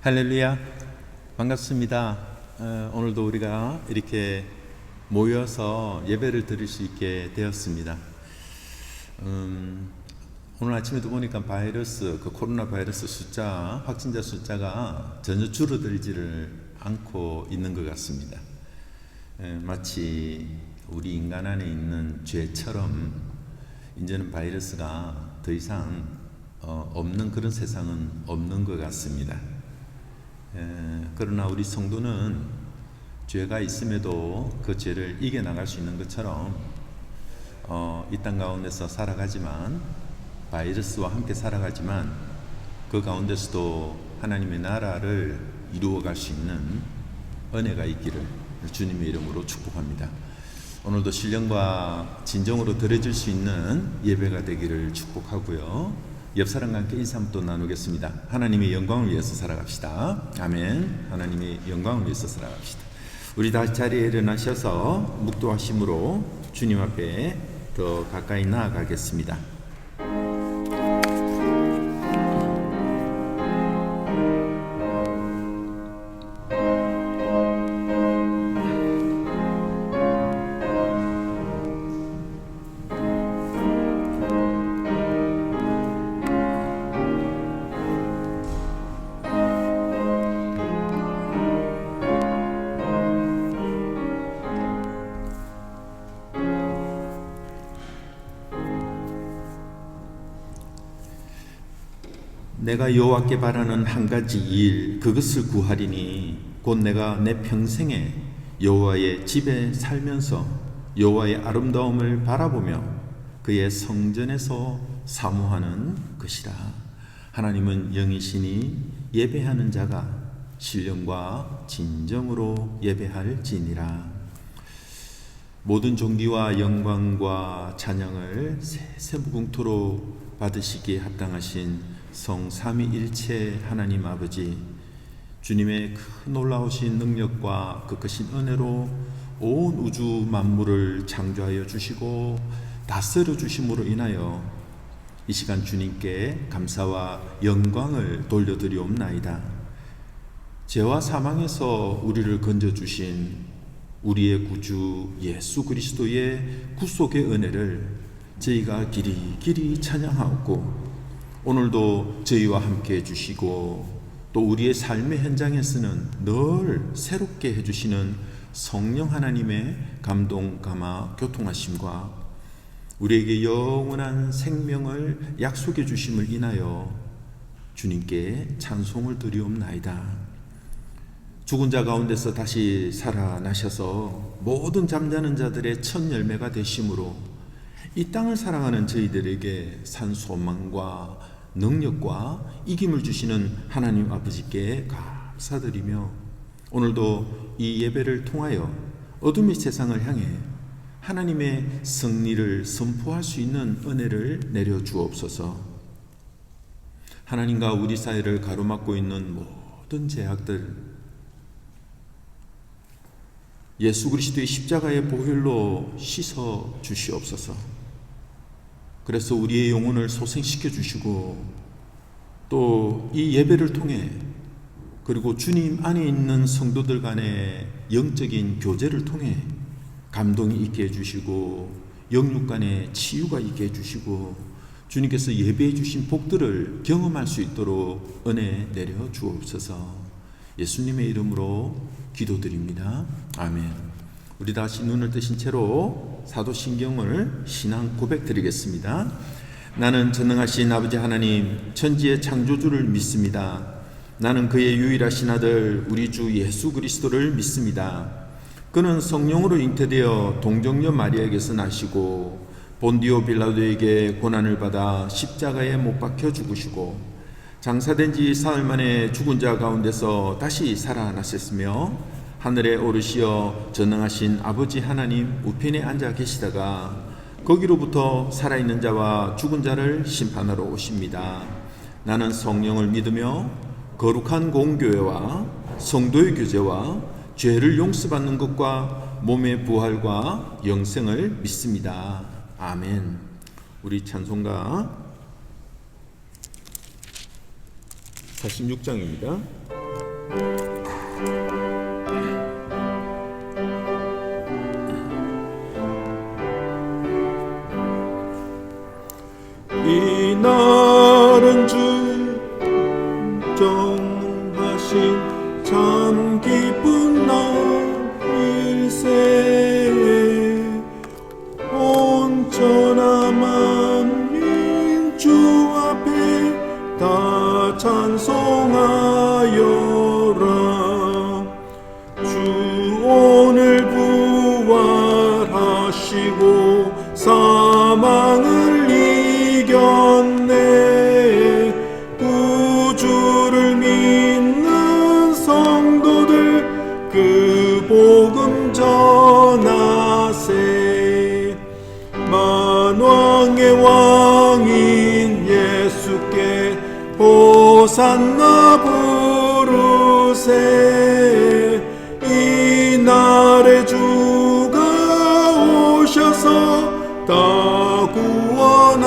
할렐루야, 반갑습니다. 오늘도 우리가 이렇게 모여서 예배를 드릴 수 있게 되었습니다. 오늘 아침에도 보니까 코로나 바이러스 확진자 숫자가 전혀 줄어들지를 않고 있는 것 같습니다. 마치 우리 인간 안에 있는 죄처럼 이제는 바이러스가 더 이상 없는 그런 세상은 없는 것 같습니다. 그러나 우리 성도는 죄가 있음에도 그 죄를 이겨나갈 수 있는 것처럼 이 땅 가운데서 살아가지만, 바이러스와 함께 살아가지만 그 가운데서도 하나님의 나라를 이루어갈 수 있는 은혜가 있기를 주님의 이름으로 축복합니다. 오늘도 신령과 진정으로 드려질 수 있는 예배가 되기를 축복하고요. 옆 사람과 함께 인사 한번 나누겠습니다. 하나님의 영광을 위해서 살아갑시다. 아멘. 하나님의 영광을 위해서 살아갑시다. 우리 다시 자리에 일어나셔서 묵도하심으로 주님 앞에 더 가까이 나아가겠습니다. 내가 여호와께 바라는 한 가지 일, 그것을 구하리니 곧 내가 내 평생에 여호와의 집에 살면서 여호와의 아름다움을 바라보며 그의 성전에서 사모하는 것이라. 하나님은 영이시니 예배하는 자가 신령과 진정으로 예배할지니라. 모든 존귀와 영광과 찬양을 세세무궁토로 받으시기에 합당하신 성삼위일체 하나님 아버지, 주님의 큰 놀라우신 능력과 그 크신 은혜로 온 우주 만물을 창조하여 주시고 다스려 주심으로 인하여 이 시간 주님께 감사와 영광을 돌려드리옵나이다. 죄와 사망에서 우리를 건져주신 우리의 구주 예수 그리스도의 구속의 은혜를 저희가 길이 찬양하옵고, 오늘도 저희와 함께 해주시고 또 우리의 삶의 현장에서는 늘 새롭게 해주시는 성령 하나님의 감동, 감화, 교통하심과 우리에게 영원한 생명을 약속해 주심을 인하여 주님께 찬송을 드리옵나이다. 죽은 자 가운데서 다시 살아나셔서 모든 잠자는 자들의 첫 열매가 되심으로 이 땅을 살아가는 저희들에게 산 소망과 능력과 이김을 주시는 하나님 아버지께 감사드리며, 오늘도 이 예배를 통하여 어둠의 세상을 향해 하나님의 승리를 선포할 수 있는 은혜를 내려 주옵소서. 하나님과 우리 사이를 가로막고 있는 모든 죄악들, 예수 그리스도의 십자가의 보혈로 씻어 주시옵소서. 그래서 우리의 영혼을 소생시켜 주시고 또 이 예배를 통해, 그리고 주님 안에 있는 성도들 간의 영적인 교제를 통해 감동이 있게 해주시고 영육 간의 치유가 있게 해주시고 주님께서 예배해 주신 복들을 경험할 수 있도록 은혜 내려 주옵소서. 예수님의 이름으로 기도드립니다. 아멘. 우리 다시 눈을 뜨신 채로 사도신경을 신앙 고백 드리겠습니다. 나는 전능하신 아버지 하나님 천지의 창조주를 믿습니다. 나는 그의 유일하신 아들 우리 주 예수 그리스도를 믿습니다. 그는 성령으로 잉태되어 동정녀 마리아에게서 나시고 본디오 빌라도에게 고난을 받아 십자가에 못 박혀 죽으시고 장사된 지 사흘 만에 죽은 자 가운데서 다시 살아나셨으며 하늘에 오르시어 전능하신 아버지 하나님 우편에 앉아 계시다가 거기로부터 살아있는 자와 죽은 자를 심판하러 오십니다. 나는 성령을 믿으며 거룩한 공교회와 성도의 교제와 죄를 용서받는 것과 몸의 부활과 영생을 믿습니다. 아멘. 우리 찬송가 46장입니다. 이날은 주 정하신 참 기쁜 날일세. 온전한 만민 주 앞에 다 찬송하여라. 주 오늘 부활하시고 사망을 이겼네. 구주를 믿는 성도들 그 복음 전하세. 만왕의 왕인 예수께 호산나 부르세. 이날에 주가 오셔서 다 구원하시리.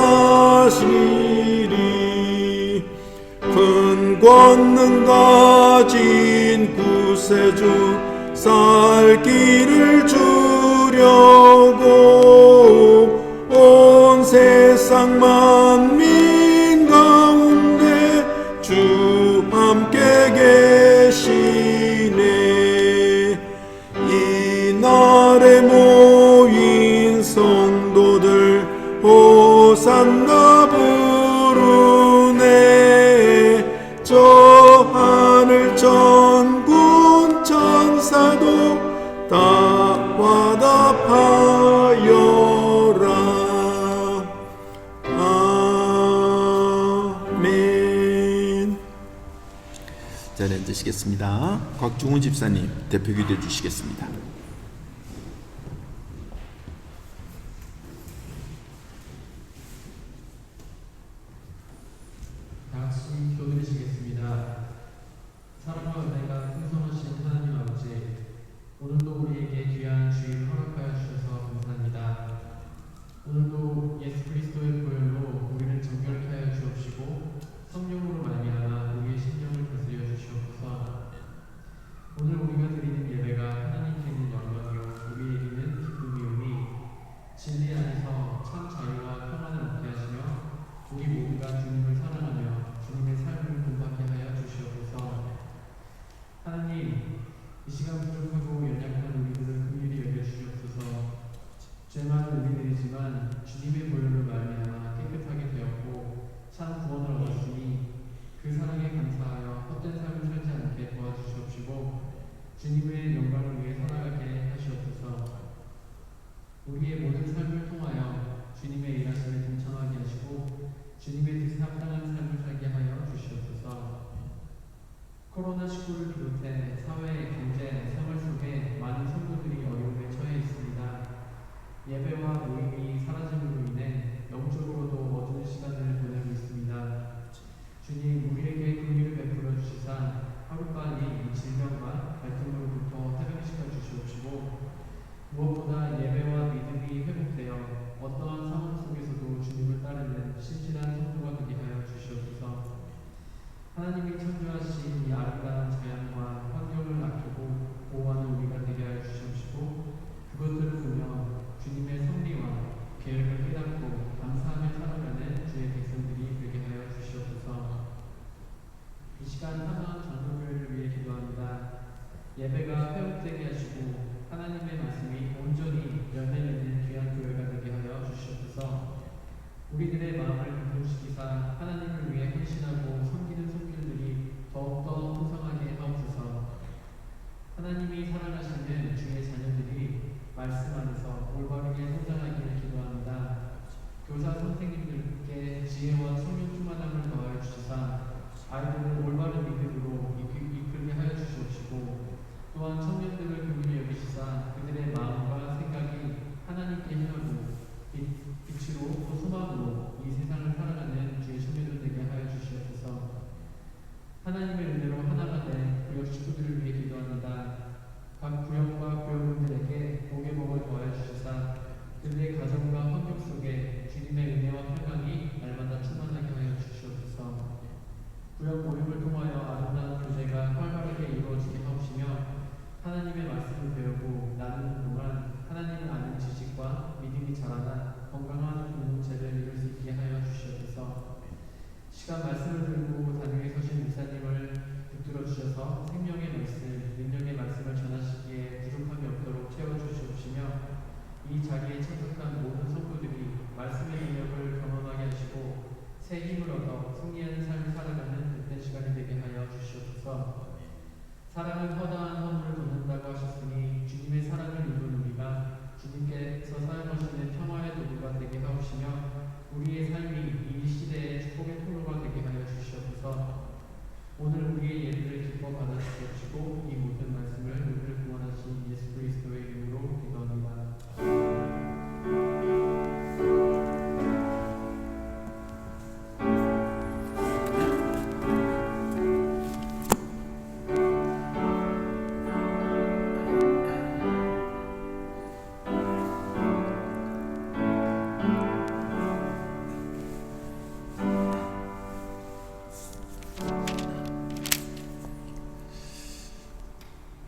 큰 권능 가진 구세주 살 길을 주려고 온 세상 만민 가운데 주 함께 계시네. 이날에 모인 성도들 호산나 부르네. 저 하늘 천군 천사도 다 화답하여라. 아멘. 자리에 앉으시겠습니다. 곽중훈 집사님 대표 기도해 주시겠습니다. 같이 기도드리시겠습니다. 사랑과 은혜가 풍성하신 하나님 아버지, 오늘도 우리에게 귀한 주일 허락하여 주셔서 감사합니다. 오늘도 예수 그리스도의 보혈로 우리를 정결케 하여 주옵시고 성령으로 말미암아 우리의 심령을 다스려 주시옵소서. 오늘 우리가 드리는 예배가 하나님께는 영광이요 우리에게는 기쁨이오니 진리 안에서 참 자유와 평안을 얻게 하시며 우리 모두가 주님을 사랑하며 주님의 삶을 본받게 하여 주시옵소서. 하나님, 이 시간 부족하고 연약한 우리들을 긍휼히 여겨주시옵소서. 죄 많은 우리들이지만 주님의 보혈로 말미암아 깨끗하게 되었고 참 구원을 얻었으니 그 사랑에 감사하여 헛된 삶을 살지 않게 도와주시옵시고 주님의 영광을 위해 살아가게 하시옵소서. 우리의 모든 삶을 통하여 주님의 일하심에 동참하게 하시고 주님의 뜻에 합당한 삶을 살게 하여 주시옵소서. 코로나19를 비롯해 사회, 경제, 생활 속에 많은 성도들이 어려움에 처해 있습니다. 예배와 모임이 사라짐으로 인해 영적으로도 어두운 시간을 보내고 있습니다. 주님, 우리에게 긍휼을 베풀어 주시사 하루빨리 이 질병과 갈등으로부터 해방시켜 주시옵시고 무엇보다 예배와 믿음이 회복되어 어떠한 상황 속에서도 주님을 따르는 신실한 성도가 되게 하여 주시옵소서. 하나님이 창조하신 이 아름다운 자연과 환경을 아끼고 보호하는 우리가 되게 하여 주시옵시고 그것들을 보며 주님의 섭리와 계획을 깨닫고 감사하며 살아가는 주의 백성들이 되게 하여 주시옵소서. 이 시간 하나한 전도교회를 위해 기도합니다. 예배가 회복되게 하시고 하나님의 말씀이 온전히 열매 맺는 귀한 교회가 되게 하여 주시옵소서. 우리들의 마음을 긍정시키사 하나님을 위해 헌신하고 섬기는 손길들이 더욱더 풍성하게 하옵소서. 하나님이 사랑하시는 주의 자녀들이 말씀 안에서 올바르게 성장하기를 기도합니다. 교사 선생님들께 지혜와 성령 충만함을 더하여 주시사 아이들을 올바른 믿음으로 이끌게 하여 주시옵시고 또한 청년들을 긍휼히 여기시사 그들의 마음과 생각이 하나님께 향하고 빛으로 또 소망으로 이 세상을 살아가는 주의 소명들 되게 하여 주시옵소서. 하나님의 은혜로 하나가 된 구역 식구들을 위해 기도합니다. 각 구역과 구역원들에게 복의 복을 더하여 주시사 그들의 가정과 환경 속에 주님의 은혜와 평강이 날마다 충만하게 하여 주시옵소서. 구역 모임을 통하여 아름다운 교제가 활발하게 이루어지게 성도들이 자라나 건강한 공동체를 이룰 수 있게 하여 주시옵소서. 시간 말씀을 들고 단위에 서신 목사님을 붙들어 주셔서 생명의 말씀, 능력의 말씀을 전하시기에 부족함이 없도록 채워주시옵시며 이 자리에 참석한 모든 성도들이 말씀의 능력을 경험하게 하시고 새 힘을 얻어 승리하는 삶을 살아가는 뜻된 시간이 되게 하여 주시옵소서. 사랑은 허다한 선물을 돋는다고 하셨으니 주님의 사랑을 입은 우리가 주님께서 사용하시는 평화의 도구가 되게 하옵시며 우리의 삶이 이 시대의 축복의 통로가 되게 하여 주시옵소서. 오늘 우리의 예배를 기뻐 받아주시옵시고 이 모든 말씀을 우리를 구원하신 예수 그리스도의 이름으로 기도합니다.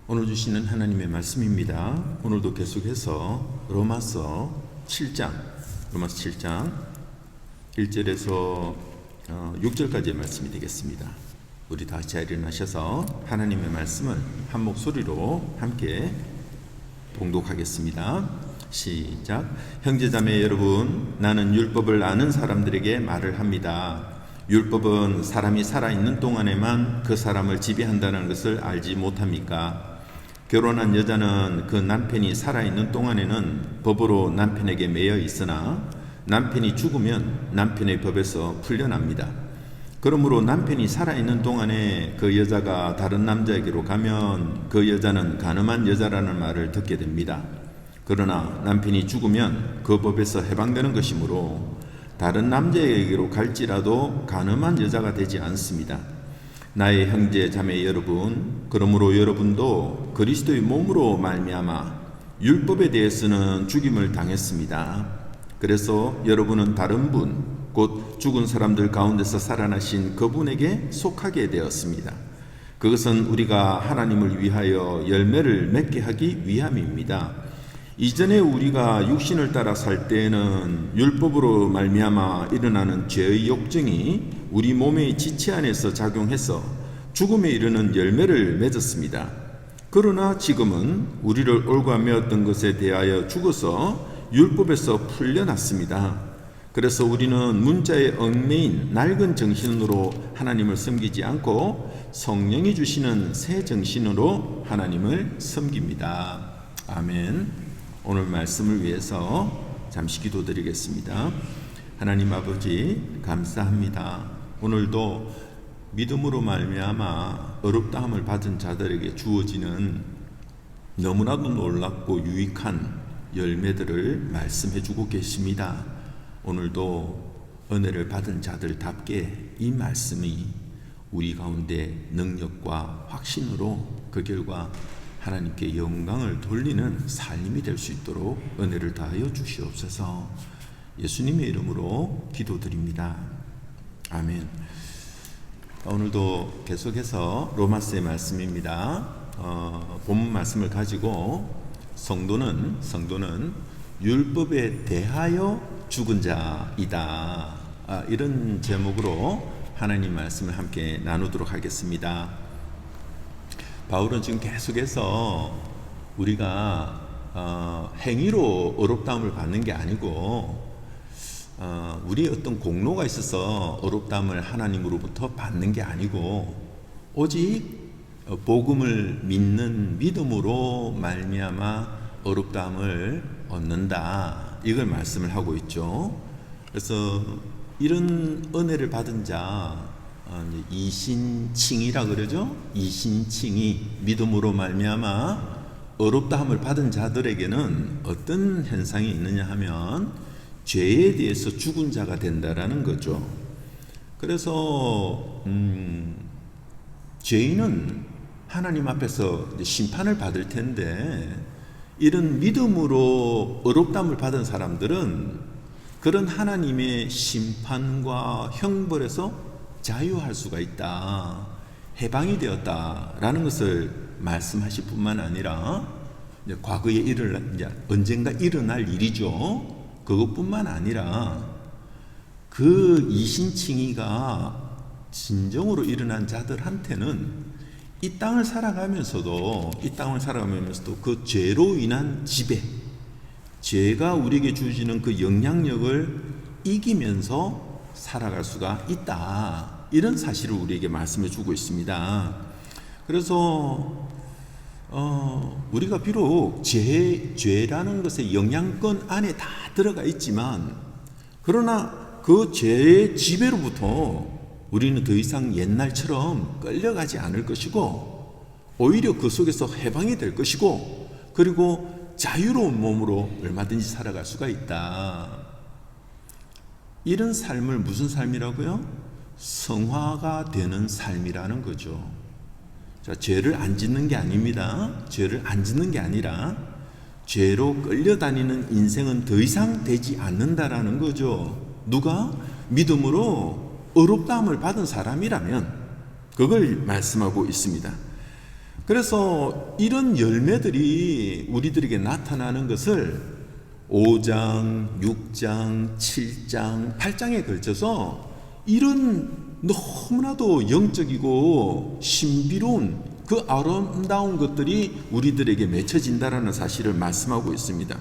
오늘 주시는 하나님의 말씀입니다. 오늘도 계속해서 로마서 7장 1절에서 6절까지의 말씀이 되겠습니다. 우리 다시 자리에 일어나셔서 하나님의 말씀을 한 목소리로 함께 봉독하겠습니다. 시작. 형제자매 여러분, 나는 율법을 아는 사람들에게 말을 합니다. 율법은 사람이 살아있는 동안에만 그 사람을 지배한다는 것을 알지 못합니까? 결혼한 여자는 그 남편이 살아있는 동안에는 법으로 남편에게 매여 있으나 남편이 죽으면 남편의 법에서 풀려납니다. 그러므로 남편이 살아있는 동안에 그 여자가 다른 남자에게로 가면 그 여자는 간음한 여자라는 말을 듣게 됩니다. 그러나 남편이 죽으면 그 법에서 해방되는 것이므로 다른 남자에게로 갈지라도 간음한 여자가 되지 않습니다. 나의 형제 자매 여러분, 그러므로 여러분도 그리스도의 몸으로 말미암아 율법에 대해서는 죽임을 당했습니다. 그래서 여러분은 다른 분, 곧 죽은 사람들 가운데서 살아나신 그분에게 속하게 되었습니다. 그것은 우리가 하나님을 위하여 열매를 맺게 하기 위함입니다. 이전에 우리가 육신을 따라 살 때에는 율법으로 말미암아 일어나는 죄의 욕정이 우리 몸의 지체 안에서 작용해서 죽음에 이르는 열매를 맺었습니다. 그러나 지금은 우리를 올가매었던 것에 대하여 죽어서 율법에서 풀려났습니다. 그래서 우리는 문자에 얽매인 낡은 정신으로 하나님을 섬기지 않고 성령이 주시는 새 정신으로 하나님을 섬깁니다. 아멘. 오늘 말씀을 위해서 잠시 기도드리겠습니다. 하나님 아버지, 감사합니다. 오늘도 믿음으로 말미암아 어렵다함을 받은 자들에게 주어지는 너무나도 놀랍고 유익한 열매들을 말씀해 주고 계십니다. 오늘도 은혜를 받은 자들답게 이 말씀이 우리 가운데 능력과 확신으로 그 결과 하나님께 영광을 돌리는 삶이 될 수 있도록 은혜를 다하여 주시옵소서. 예수님의 이름으로 기도드립니다. 아멘. 오늘도 계속해서 로마서의 말씀입니다. 본문 말씀을 가지고 성도는 율법에 대하여 죽은 자이다. 이런 제목으로 하나님 말씀을 함께 나누도록 하겠습니다. 바울은 지금 계속해서 우리가 행위로 어렵다함을 받는 게 아니고 우리의 어떤 공로가 있어서 어렵다함을 하나님으로부터 받는 게 아니고 오직 복음을 믿는 믿음으로 말미암아 어렵다함을 얻는다. 이걸 말씀을 하고 있죠. 그래서 이런 은혜를 받은 자, 이신칭이라 그러죠. 이신칭이 믿음으로 말미암아 어렵다함을 받은 자들에게는 어떤 현상이 있느냐 하면 죄에 대해서 죽은 자가 된다라는 거죠. 그래서 죄인은 하나님 앞에서 심판을 받을 텐데 이런 믿음으로 어렵다함을 받은 사람들은 그런 하나님의 심판과 형벌에서 자유할 수가 있다, 해방이 되었다라는 것을 말씀하실 뿐만 아니라 과거에 언젠가 일어날 일이죠. 그것뿐만 아니라 그 이신칭의가 진정으로 일어난 자들한테는 이 땅을 살아가면서도 그 죄로 인한 지배, 죄가 우리에게 주어지는 그 영향력을 이기면서 살아갈 수가 있다. 이런 사실을 우리에게 말씀해 주고 있습니다. 그래서 우리가 비록 죄라는 것의 영향권 안에 다 들어가 있지만, 그러나 그 죄의 지배로부터 우리는 더 이상 옛날처럼 끌려가지 않을 것이고, 오히려 그 속에서 해방이 될 것이고, 그리고 자유로운 몸으로 얼마든지 살아갈 수가 있다. 이런 삶을 무슨 삶이라고요? 성화가 되는 삶이라는 거죠. 자, 죄를 안 짓는 게 아닙니다. 죄를 안 짓는 게 아니라 죄로 끌려다니는 인생은 더 이상 되지 않는다라는 거죠. 누가? 믿음으로 의롭다함을 받은 사람이라면 그걸 말씀하고 있습니다. 그래서 이런 열매들이 우리들에게 나타나는 것을 5장, 6장, 7장, 8장에 걸쳐서 이런 너무나도 영적이고 신비로운 그 아름다운 것들이 우리들에게 맺혀진다라는 사실을 말씀하고 있습니다.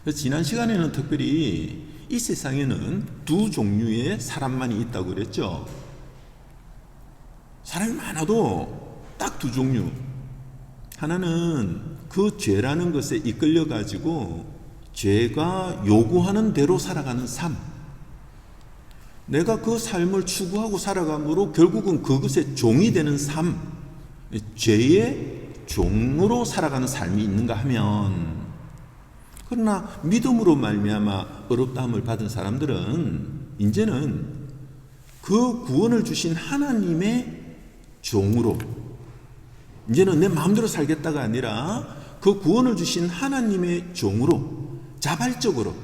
그래서 지난 시간에는 특별히 이 세상에는 두 종류의 사람만이 있다고 그랬죠. 사람이 많아도 딱 두 종류. 하나는 그 죄라는 것에 이끌려 가지고 죄가 요구하는 대로 살아가는 삶. 내가 그 삶을 추구하고 살아감으로 결국은 그것의 종이 되는 삶. 죄의 종으로 살아가는 삶이 있는가 하면, 그러나 믿음으로 말미암아 의롭다함을 받은 사람들은 이제는 그 구원을 주신 하나님의 종으로, 이제는 내 마음대로 살겠다가 아니라 그 구원을 주신 하나님의 종으로 자발적으로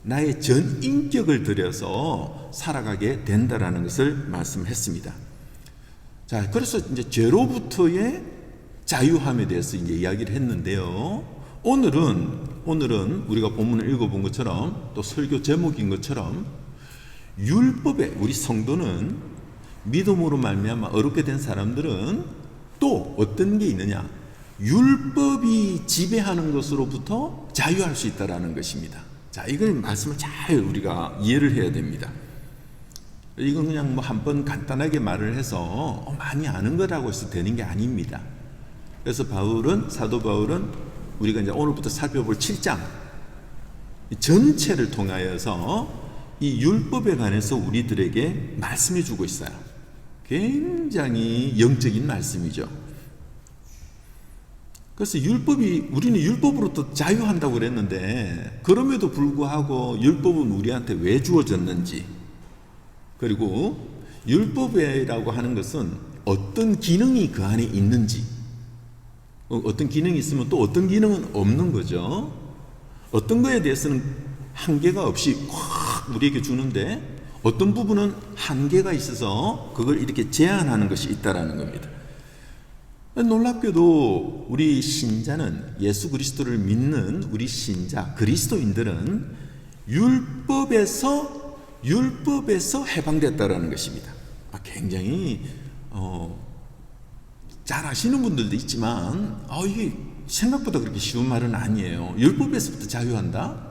나의 전 인격을 들여서 살아가게 된다라는 것을 말씀했습니다. 자, 그래서 이제 죄로부터의 자유함에 대해서 이제 이야기를 했는데요. 오늘은 우리가 본문을 읽어본 것처럼 또 설교 제목인 것처럼 율법에, 우리 성도는 믿음으로 말미암아 어렵게 된 사람들은 또 어떤 게 있느냐? 율법이 지배하는 것으로부터 자유할 수 있다라는 것입니다. 자, 이걸 말씀을 잘 우리가 이해를 해야 됩니다. 이건 그냥 뭐 한 번 간단하게 말을 해서 많이 아는 거라고 해서 되는 게 아닙니다. 그래서 사도 바울은 우리가 이제 오늘부터 살펴볼 7장 전체를 통하여서 이 율법에 관해서 우리들에게 말씀해 주고 있어요. 굉장히 영적인 말씀이죠. 그래서 우리는 율법으로부터 자유한다고 그랬는데, 그럼에도 불구하고 율법은 우리한테 왜 주어졌는지, 그리고 율법이라고 하는 것은 어떤 기능이 그 안에 있는지, 어떤 기능이 있으면 또 어떤 기능은 없는 거죠. 어떤 거에 대해서는 한계가 없이 확 우리에게 주는데, 어떤 부분은 한계가 있어서 그걸 이렇게 제한하는 것이 있다라는 겁니다. 놀랍게도 우리 신자는, 예수 그리스도를 믿는 우리 신자 그리스도인들은 율법에서 해방됐다라는 것입니다. 굉장히 잘 아시는 분들도 있지만 이게 생각보다 그렇게 쉬운 말은 아니에요. 율법에서부터 자유한다?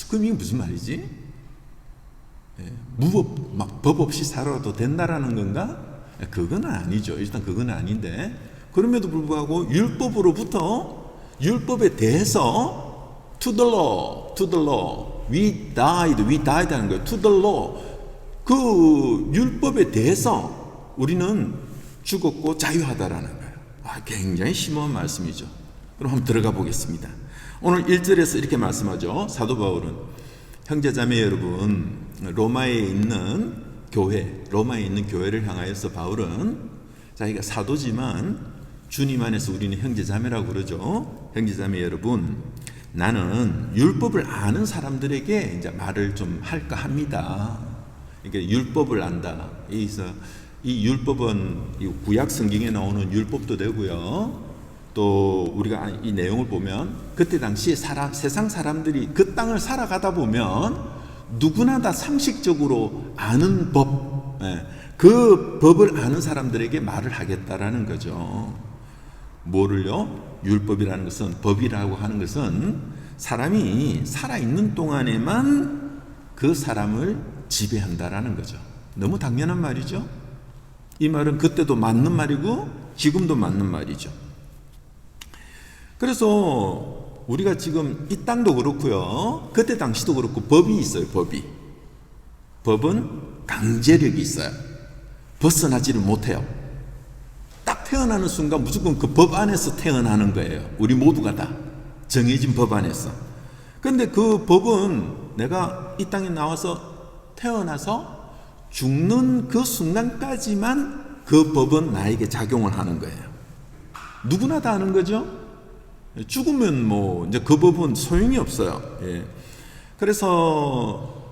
그럼 이게 무슨 말이지? 법 없이 살아도 된다라는 건가? 그건 아니죠. 일단 그건 아닌데, 그럼에도 불구하고 율법에 대해서 to the law, we died 하는 거예요. to the law, 그 율법에 대해서 우리는 죽었고 자유하다라는 거예요. 굉장히 심오한 말씀이죠. 그럼 한번 들어가 보겠습니다. 오늘 1절에서 이렇게 말씀하죠. 사도 바울은, 형제자매 여러분, 로마에 있는 교회를 향하여서 바울은, 자기가 사도지만 주님 안에서 우리는 형제자매라고 그러죠. 형제자매 여러분, 나는 율법을 아는 사람들에게 이제 말을 좀 할까 합니다. 그러니까 율법을 안다. 이 율법은 구약 성경에 나오는 율법도 되고요, 또 우리가 이 내용을 보면 그때 당시에 세상 사람들이 그 땅을 살아가다 보면 누구나 다 상식적으로 아는 법, 그 법을 아는 사람들에게 말을 하겠다라는 거죠. 뭐를요? 율법이라는 것은, 법이라고 하는 것은 사람이 살아있는 동안에만 그 사람을 지배한다라는 거죠. 너무 당연한 말이죠. 이 말은 그때도 맞는 말이고 지금도 맞는 말이죠. 그래서 우리가 지금 이 땅도 그렇고요, 그때 당시도 그렇고 법이 있어요. 법은 강제력이 있어요. 벗어나지를 못해요. 딱 태어나는 순간 무조건 그 법 안에서 태어나는 거예요. 우리 모두가 다 정해진 법 안에서. 근데 그 법은 내가 이 땅에 나와서 태어나서 죽는 그 순간까지만 그 법은 나에게 작용을 하는 거예요. 누구나 다 아는 거죠. 죽으면 뭐 이제 그 법은 소용이 없어요. 예. 그래서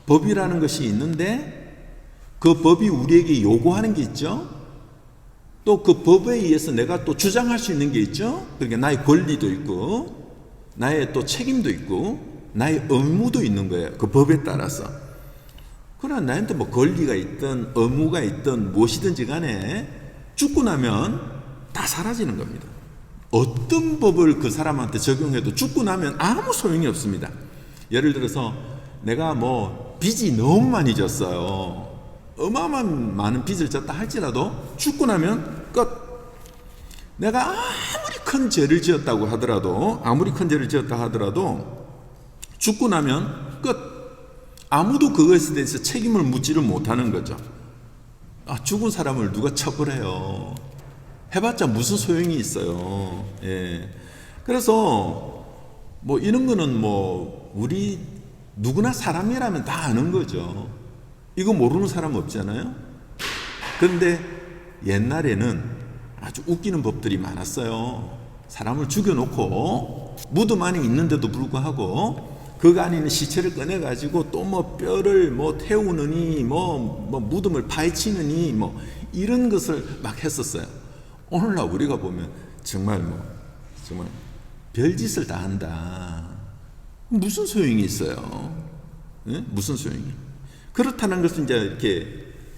법이라는 것이 있는데 그 법이 우리에게 요구하는 게 있죠. 또 그 법에 의해서 내가 또 주장할 수 있는 게 있죠. 그러니까 나의 권리도 있고 나의 또 책임도 있고 나의 의무도 있는 거예요. 그 법에 따라서. 그러나 나한테 뭐 권리가 있든 의무가 있든 무엇이든지 간에 죽고 나면 다 사라지는 겁니다. 어떤 법을 그 사람한테 적용해도 죽고 나면 아무 소용이 없습니다. 예를 들어서 내가 뭐 빚이 너무 많이 졌어요. 어마어마한 많은 빚을 졌다 할지라도 죽고 나면 끝. 내가 아무리 큰 죄를 지었다 하더라도 죽고 나면 끝. 아무도 그것에 대해서 책임을 묻지를 못하는 거죠. 죽은 사람을 누가 처벌해요? 해봤자 무슨 소용이 있어요. 예. 그래서 뭐 이런 거는 뭐 우리 누구나 사람이라면 다 아는 거죠. 이거 모르는 사람 없잖아요. 그런데 옛날에는 아주 웃기는 법들이 많았어요. 사람을 죽여놓고 무덤 안에 있는데도 불구하고 그 안에 있는 시체를 꺼내가지고 또 뭐 뼈를 뭐 태우느니 뭐 무덤을 파헤치느니 뭐 이런 것을 막 했었어요. 오늘날 우리가 보면 정말 별짓을 다 한다. 무슨 소용이 있어요? 네? 무슨 소용이? 그렇다는 것은 이제 이렇게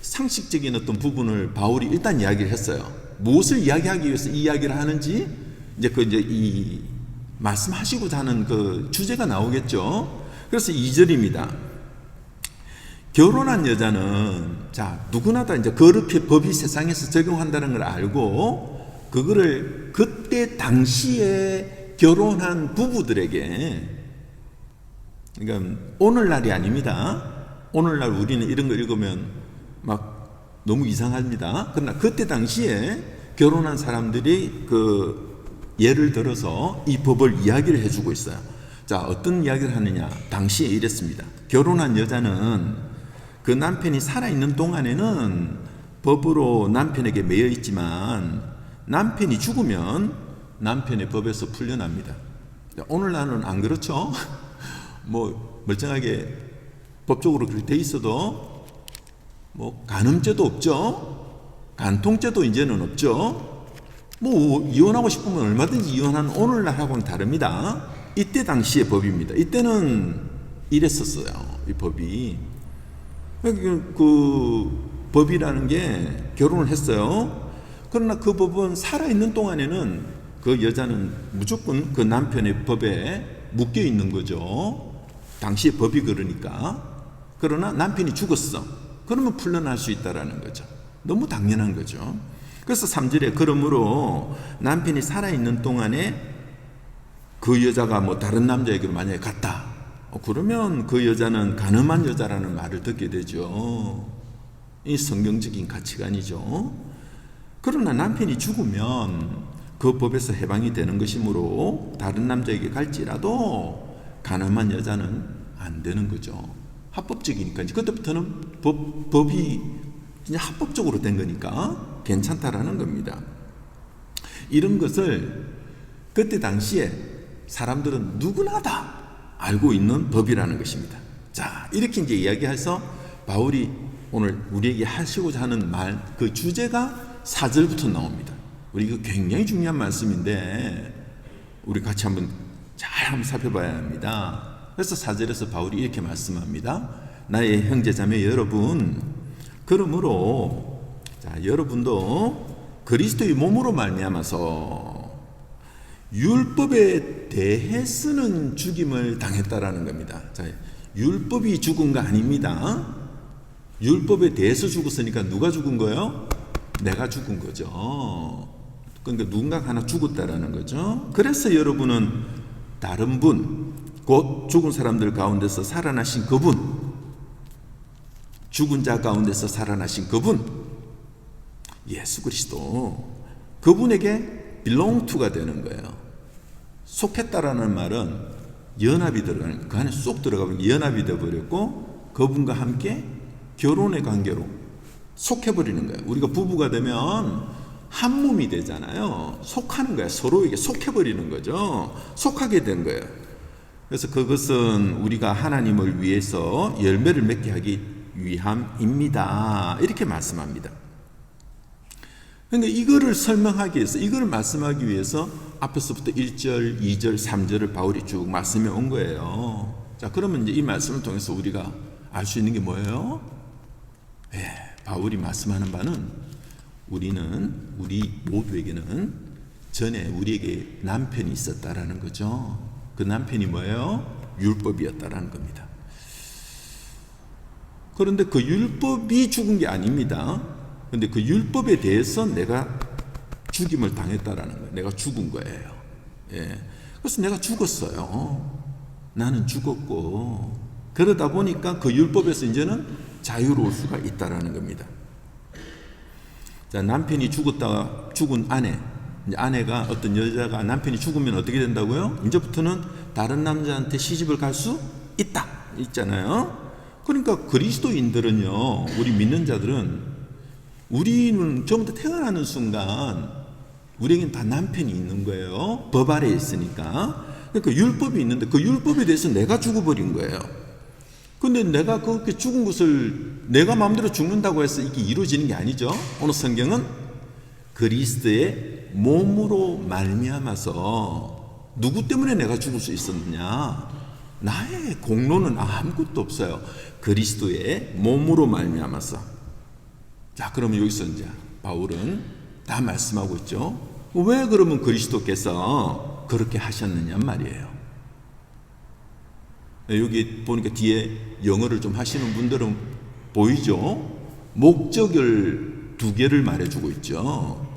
상식적인 어떤 부분을 바울이 일단 이야기를 했어요. 무엇을 이야기하기 위해서 이 이야기를 하는지 이제 이 말씀하시고자 하는 그 주제가 나오겠죠. 그래서 2절입니다. 결혼한 여자는 누구나 다 이제 그렇게 법이 세상에서 적용한다는 걸 알고 그거를 그때 당시에 결혼한 부부들에게, 그러니까 오늘날이 아닙니다. 오늘날 우리는 이런 거 읽으면 막 너무 이상합니다. 그러나 그때 당시에 결혼한 사람들이 그 예를 들어서 이 법을 이야기를 해주고 있어요. 어떤 이야기를 하느냐? 당시에 이랬습니다. 결혼한 여자는 그 남편이 살아있는 동안에는 법으로 남편에게 매여 있지만 남편이 죽으면 남편의 법에서 풀려납니다. 오늘날은 안 그렇죠? 뭐 멀쩡하게 법적으로 그렇게 돼 있어도 뭐 간음죄도 없죠. 간통죄도 이제는 없죠. 뭐 이혼하고 싶으면 얼마든지 이혼하는 오늘날하고는 다릅니다. 이때 당시의 법입니다. 이때는 이랬었어요. 이 법이. 그 법이라는 게 결혼을 했어요. 그러나 그 법은 살아있는 동안에는 그 여자는 무조건 그 남편의 법에 묶여 있는 거죠. 당시의 법이 그러니까. 그러나 남편이 죽었어. 그러면 풀려날 수 있다라는 거죠. 너무 당연한 거죠. 그래서 3절에 그러므로 남편이 살아있는 동안에 그 여자가 뭐 다른 남자에게 만약에 갔다. 그러면 그 여자는 간음한 여자라는 말을 듣게 되죠. 이 성경적인 가치관이죠. 그러나 남편이 죽으면 그 법에서 해방이 되는 것이므로 다른 남자에게 갈지라도 간음한 여자는 안 되는 거죠. 합법적이니까. 그때부터는 법이 그냥 합법적으로 된 거니까 괜찮다라는 겁니다. 이런 것을 그때 당시에 사람들은 누구나 다 알고 있는 법이라는 것입니다. 이렇게 이제 이야기해서 바울이 오늘 우리에게 하시고자 하는 말, 그 주제가 4절부터 나옵니다. 우리 이거 굉장히 중요한 말씀인데 우리 같이 한번 살펴봐야 합니다. 그래서 4절에서 바울이 이렇게 말씀합니다. 나의 형제자매 여러분, 그러므로 여러분도 그리스도의 몸으로 말미암아서 율법에 대해 쓰는 죽임을 당했다라는 겁니다. 율법이 죽은 거 아닙니다. 율법에 대해서 죽었으니까 누가 죽은 거예요? 내가 죽은 거죠. 그러니까 누군가 하나 죽었다라는 거죠. 그래서 여러분은 다른 분, 곧 죽은 사람들 가운데서 살아나신 그분, 죽은 자 가운데서 살아나신 그분, 예수 그리스도, 그분에게 belong to가 되는 거예요. 속했다라는 말은 연합이 들어가는, 그 안에 쏙 들어가면 연합이 되어버렸고 그분과 함께 결혼의 관계로 속해버리는 거예요. 우리가 부부가 되면 한 몸이 되잖아요. 속하는 거예요. 서로에게 속해버리는 거죠. 속하게 된 거예요. 그래서 그것은 우리가 하나님을 위해서 열매를 맺게 하기 위함입니다. 이렇게 말씀합니다. 그러니까 이거를 설명하기 위해서, 이걸 말씀하기 위해서 앞에서부터 1절, 2절, 3절을 바울이 쭉 말씀해 온 거예요. 자, 그러면 이제 이 말씀을 통해서 우리가 알 수 있는 게 뭐예요? 바울이 말씀하는 바는 우리 모두에게는 전에 우리에게 남편이 있었다라는 거죠. 그 남편이 뭐예요? 율법이었다라는 겁니다. 그런데 그 율법이 죽은 게 아닙니다. 그런데 그 율법에 대해서 내가 죽임을 당했다라는 거예요. 내가 죽은 거예요. 그래서 내가 죽었어요. 나는 죽었고, 그러다 보니까 그 율법에서 이제는 자유로울 수가 있다라는 겁니다. 자, 남편이 죽은 아내가 어떤 여자가 남편이 죽으면 어떻게 된다고요? 이제부터는 다른 남자한테 시집을 갈 수 있잖아요. 그러니까 그리스도인들은요, 우리 믿는 자들은, 우리는 처음부터 태어나는 순간 우리에겐 다 남편이 있는 거예요. 법 아래에 있으니까. 그러니까 율법이 있는데 그 율법에 대해서 내가 죽어버린 거예요. 근데 내가 그렇게 죽은 것을 내가 마음대로 죽는다고 해서 이게 이루어지는 게 아니죠. 오늘 성경은 그리스도의 몸으로 말미암아서 누구 때문에 내가 죽을 수 있었느냐? 나의 공로는 아무것도 없어요. 그리스도의 몸으로 말미암아서. 자, 그러면 여기서 이제 바울은 다 말씀하고 있죠. 왜 그러면 그리스도께서 그렇게 하셨느냐 말이에요. 여기 보니까 뒤에 영어를 좀 하시는 분들은 보이죠? 목적을 두 개를 말해주고 있죠.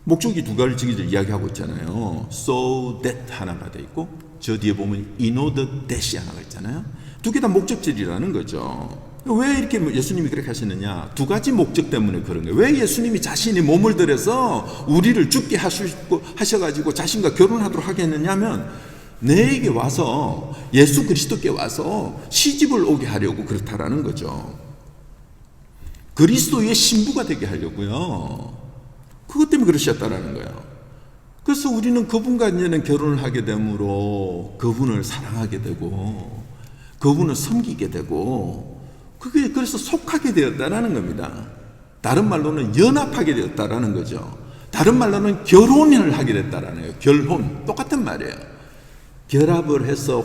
목적이 두 가지를 이야기하고 있잖아요. So that 하나가 돼 있고, 저 뒤에 보면 in order that이 하나가 있잖아요. 두 개 다 목적질이라는 거죠. 왜 이렇게 예수님이 그렇게 하시느냐? 두 가지 목적 때문에 그런 거예요. 왜 예수님이 자신이 몸을 들여서 우리를 죽게 하셔가지고 자신과 결혼하도록 하게 했느냐면, 내게 와서 예수 그리스도께 와서 시집을 오게 하려고 그렇다라는 거죠. 그리스도의 신부가 되게 하려고요. 그것 때문에 그러셨다라는 거예요. 그래서 우리는 그분과 이제는 결혼을 하게 되므로 그분을 사랑하게 되고 그분을 섬기게 되고, 그게 그래서 속하게 되었다라는 겁니다. 다른 말로는 연합하게 되었다라는 거죠. 다른 말로는 결혼을 하게 됐다라는 거예요. 결혼, 똑같은 말이에요. 결합을 해서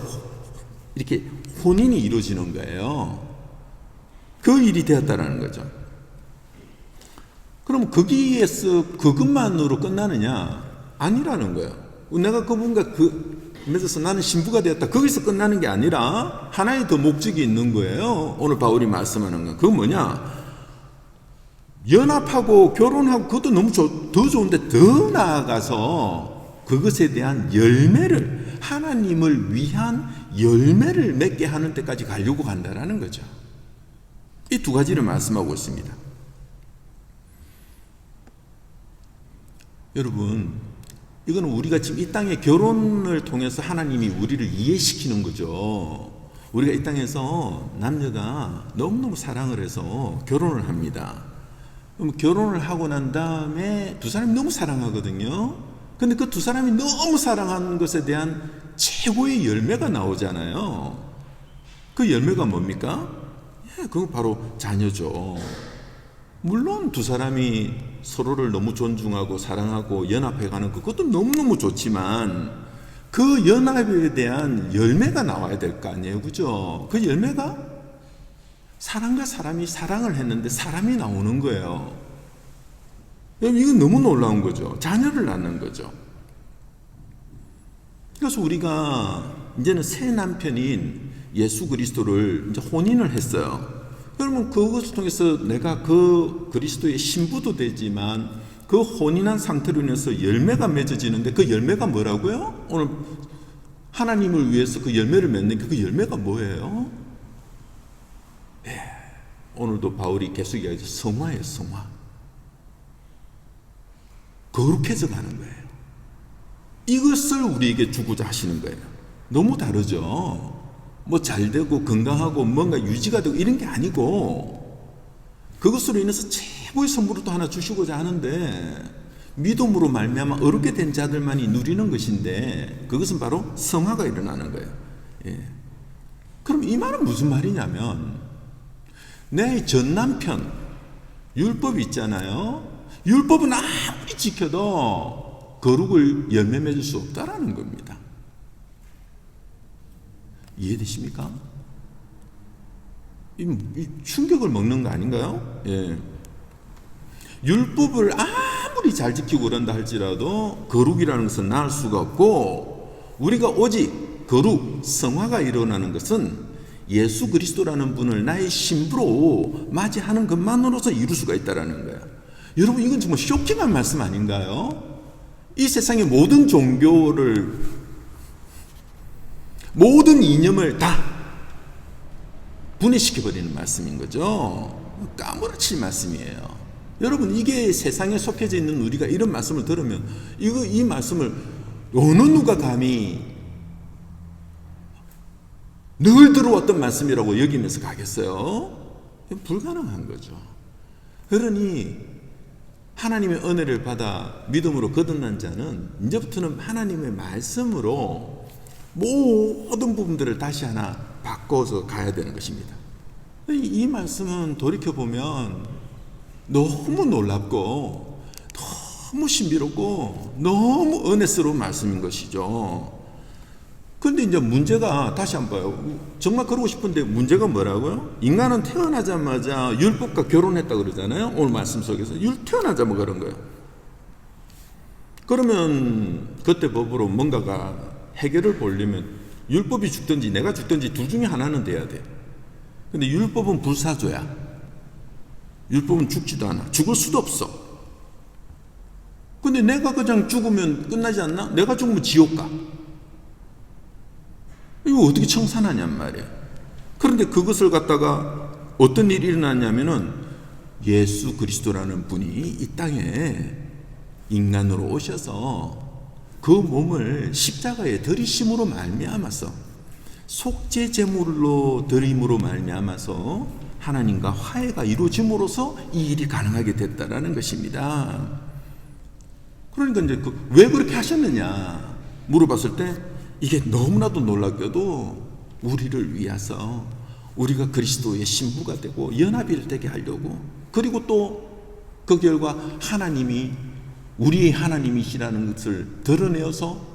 이렇게 혼인이 이루어지는 거예요. 그 일이 되었다라는 거죠. 그럼 거기에서 그것만으로 끝나느냐? 아니라는 거예요. 내가 그분과 맺어서 나는 신부가 되었다, 거기서 끝나는 게 아니라 하나의 더 목적이 있는 거예요. 오늘 바울이 말씀하는 건 그건 뭐냐? 연합하고 결혼하고 그것도 너무 더 좋은데 더 나아가서 그것에 대한 열매를, 하나님을 위한 열매를 맺게 하는 데까지 가려고 간다라는 거죠. 이 두 가지를 말씀하고 있습니다. 여러분, 이거는 우리가 지금 이 땅에 결혼을 통해서 하나님이 우리를 이해시키는 거죠. 우리가 이 땅에서 남녀가 너무너무 사랑을 해서 결혼을 합니다. 그럼 결혼을 하고 난 다음에 두 사람이 너무 사랑하거든요. 근데 그 두 사람이 너무 사랑하는 것에 대한 최고의 열매가 나오잖아요. 그 열매가 뭡니까? 그건 바로 자녀죠. 물론 두 사람이 서로를 너무 존중하고 사랑하고 연합해가는 그것도 너무너무 좋지만 그 연합에 대한 열매가 나와야 될 거 아니에요, 그죠? 그 열매가 사람과 사람이 사랑을 했는데 사람이 나오는 거예요. 이건 너무 놀라운 거죠. 자녀를 낳는 거죠. 그래서 우리가 이제는 새 남편인 예수 그리스도를 이제 혼인을 했어요. 그러면 그것을 통해서 내가 그 그리스도의 신부도 되지만 그 혼인한 상태로 인해서 열매가 맺어지는데 그 열매가 뭐라고요? 오늘 하나님을 위해서 그 열매를 맺는 그 열매가 뭐예요? 오늘도 바울이 계속 이야기하죠. 성화예요, 성화. 거룩해져 가는 거예요. 이것을 우리에게 주고자 하시는 거예요. 너무 다르죠. 뭐 잘되고 건강하고 뭔가 유지가 되고 이런 게 아니고 그것으로 인해서 최고의 선물을 또 하나 주시고자 하는데 믿음으로 말미암아 어렵게 된 자들만이 누리는 것인데 그것은 바로 성화가 일어나는 거예요. 그럼 이 말은 무슨 말이냐면 내 전 남편 율법이 있잖아요. 율법은 아무리 지켜도 거룩을 열매 맺을 수 없다라는 겁니다. 이해되십니까? 이 충격을 먹는 거 아닌가요? 율법을 아무리 잘 지키고 그런다 할지라도 거룩이라는 것은 낳을 수가 없고 우리가 오직 거룩, 성화가 일어나는 것은 예수 그리스도라는 분을 나의 신부로 맞이하는 것만으로서 이룰 수가 있다는 거예요. 여러분 이건 정말 쇼킹한 말씀 아닌가요? 이 세상의 모든 종교를 모든 이념을 다 분해시켜버리는 말씀인 거죠. 까무러칠 말씀이에요. 여러분 이게 세상에 속해져 있는 우리가 이런 말씀을 들으면 이 말씀을 어느 누가 감히 늘 들어왔던 말씀이라고 여기면서 가겠어요? 불가능한 거죠. 그러니 하나님의 은혜를 받아 믿음으로 거듭난 자는 이제부터는 하나님의 말씀으로 모든 부분들을 다시 하나 바꿔서 가야 되는 것입니다. 이 말씀은 돌이켜보면 너무 놀랍고 너무 신비롭고 너무 은혜스러운 말씀인 것이죠. 그런데 이제 문제가 다시 한번 봐요. 정말 그러고 싶은데 문제가 뭐라고요? 인간은 태어나자마자 율법과 결혼했다 그러잖아요. 오늘 말씀 속에서 태어나자마자 그런 거예요. 그러면 그때 법으로 뭔가가 해결을 보려면 율법이 죽든지 내가 죽든지 둘 중에 하나는 돼야 돼. 근데 율법은 불사조야. 율법은 죽지도 않아. 죽을 수도 없어. 근데 내가 그냥 죽으면 끝나지 않나? 내가 죽으면 지옥 가. 이거 어떻게 청산하냔 말이야. 그런데 그것을 갖다가 어떤 일이 일어났냐면은 예수 그리스도라는 분이 이 땅에 인간으로 오셔서 그 몸을 십자가에 들이심으로 말미암아서 속죄 제물로 드림으로 말미암아서 하나님과 화해가 이루어짐으로써 이 일이 가능하게 됐다라는 것입니다. 그러니까 이제 왜 그렇게 하셨느냐 물어봤을 때 이게 너무나도 놀랍게도 우리를 위해서 우리가 그리스도의 신부가 되고 연합이 되게 하려고 그리고 또 그 결과 하나님이 우리의 하나님이시라는 것을 드러내어서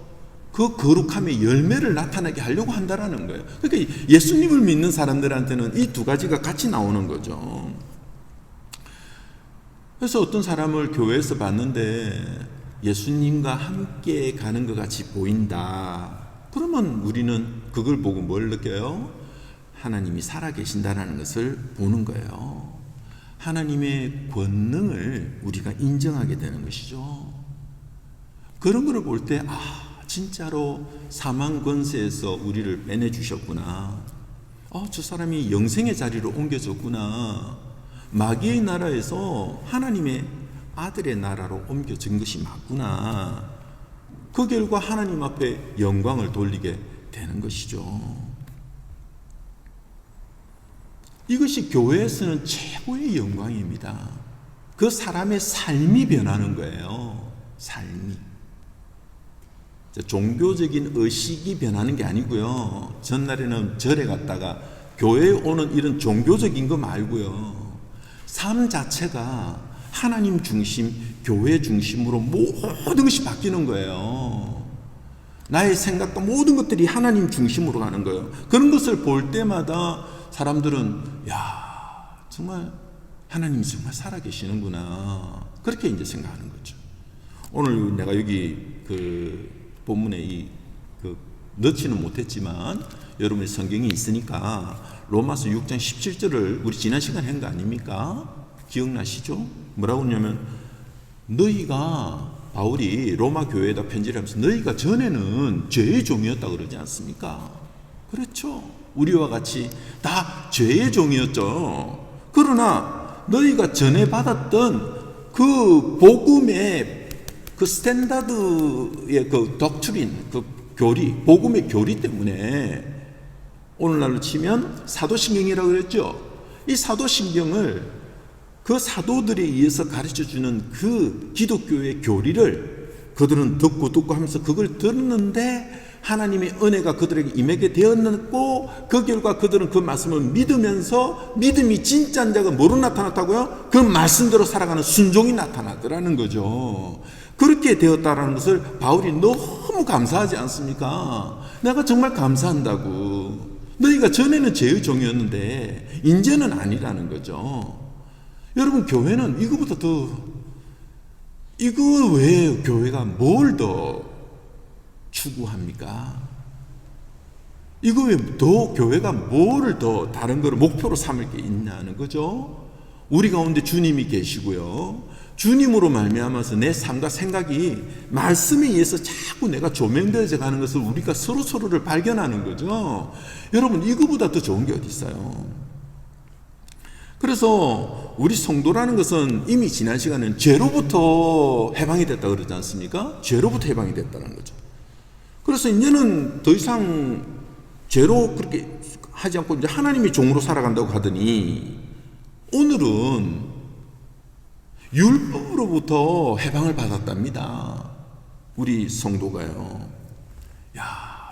그 거룩함의 열매를 나타나게 하려고 한다라는 거예요. 그러니까 예수님을 믿는 사람들한테는 이 두 가지가 같이 나오는 거죠. 그래서 어떤 사람을 교회에서 봤는데 예수님과 함께 가는 것 같이 보인다. 그러면 우리는 그걸 보고 뭘 느껴요? 하나님이 살아계신다는 것을 보는 거예요. 하나님의 권능을 우리가 인정하게 되는 것이죠. 그런 걸 볼 때 진짜로 사망 권세에서 우리를 빼내주셨구나. 저 사람이 영생의 자리로 옮겨졌구나. 마귀의 나라에서 하나님의 아들의 나라로 옮겨진 것이 맞구나. 그 결과 하나님 앞에 영광을 돌리게 되는 것이죠. 이것이 교회에서는 최고의 영광입니다. 그 사람의 삶이 변하는 거예요. 삶이. 종교적인 의식이 변하는 게 아니고요. 전날에는 절에 갔다가 교회에 오는 이런 종교적인 거 말고요. 삶 자체가 하나님 중심, 교회 중심으로 모든 것이 바뀌는 거예요. 나의 생각과 모든 것들이 하나님 중심으로 가는 거예요. 그런 것을 볼 때마다 사람들은 정말 하나님이 정말 살아계시는구나, 그렇게 이제 생각하는 거죠. 오늘 내가 여기 그 본문에 넣지는 못했지만 여러분의 성경이 있으니까 로마서 6장 17절을 우리 지난 시간에 한 거 아닙니까? 기억나시죠? 뭐라고 하냐면, 너희가, 바울이 로마 교회에다 편지를 하면서 너희가 전에는 죄의 종이었다 그러지 않습니까? 그렇죠. 우리와 같이 다 죄의 종이었죠. 그러나 너희가 전에 받았던 그 복음의 그 스탠다드의 그 덕트린, 그 교리, 복음의 교리 때문에 오늘날로 치면 사도신경이라고 그랬죠. 이 사도신경을 그 사도들에 의해서 가르쳐주는 그 기독교의 교리를 그들은 듣고 하면서 그걸 들었는데 하나님의 은혜가 그들에게 임하게 되었고, 그 결과 그들은 그 말씀을 믿으면서 믿음이 진짜인 자가 뭐로 나타났다고요? 그 말씀대로 살아가는 순종이 나타나더라는 거죠. 그렇게 되었다라는 것을 바울이 너무 감사하지 않습니까? 내가 정말 감사한다고. 너희가 전에는 죄의 종이었는데 이제는 아니라는 거죠. 여러분, 교회는 이거보다 이거 외에 교회가 뭘 더 추구합니까? 이거 외에 더 교회가 뭐를 더 다른 거를 목표로 삼을 게 있냐는 거죠. 우리 가운데 주님이 계시고요, 주님으로 말미암아서 내 삶과 생각이 말씀에 의해서 자꾸 내가 조명되어져 가는 것을 우리가 서로를 발견하는 거죠. 여러분, 이거보다 더 좋은 게 어디 있어요? 그래서 우리 성도라는 것은 이미 지난 시간에는 죄로부터 해방이 됐다 그러지 않습니까? 죄로부터 해방이 됐다는 거죠. 그래서 이제는 더 이상 죄로 그렇게 하지 않고 이제 하나님의 종으로 살아간다고 하더니, 오늘은 율법으로부터 해방을 받았답니다. 우리 성도가요.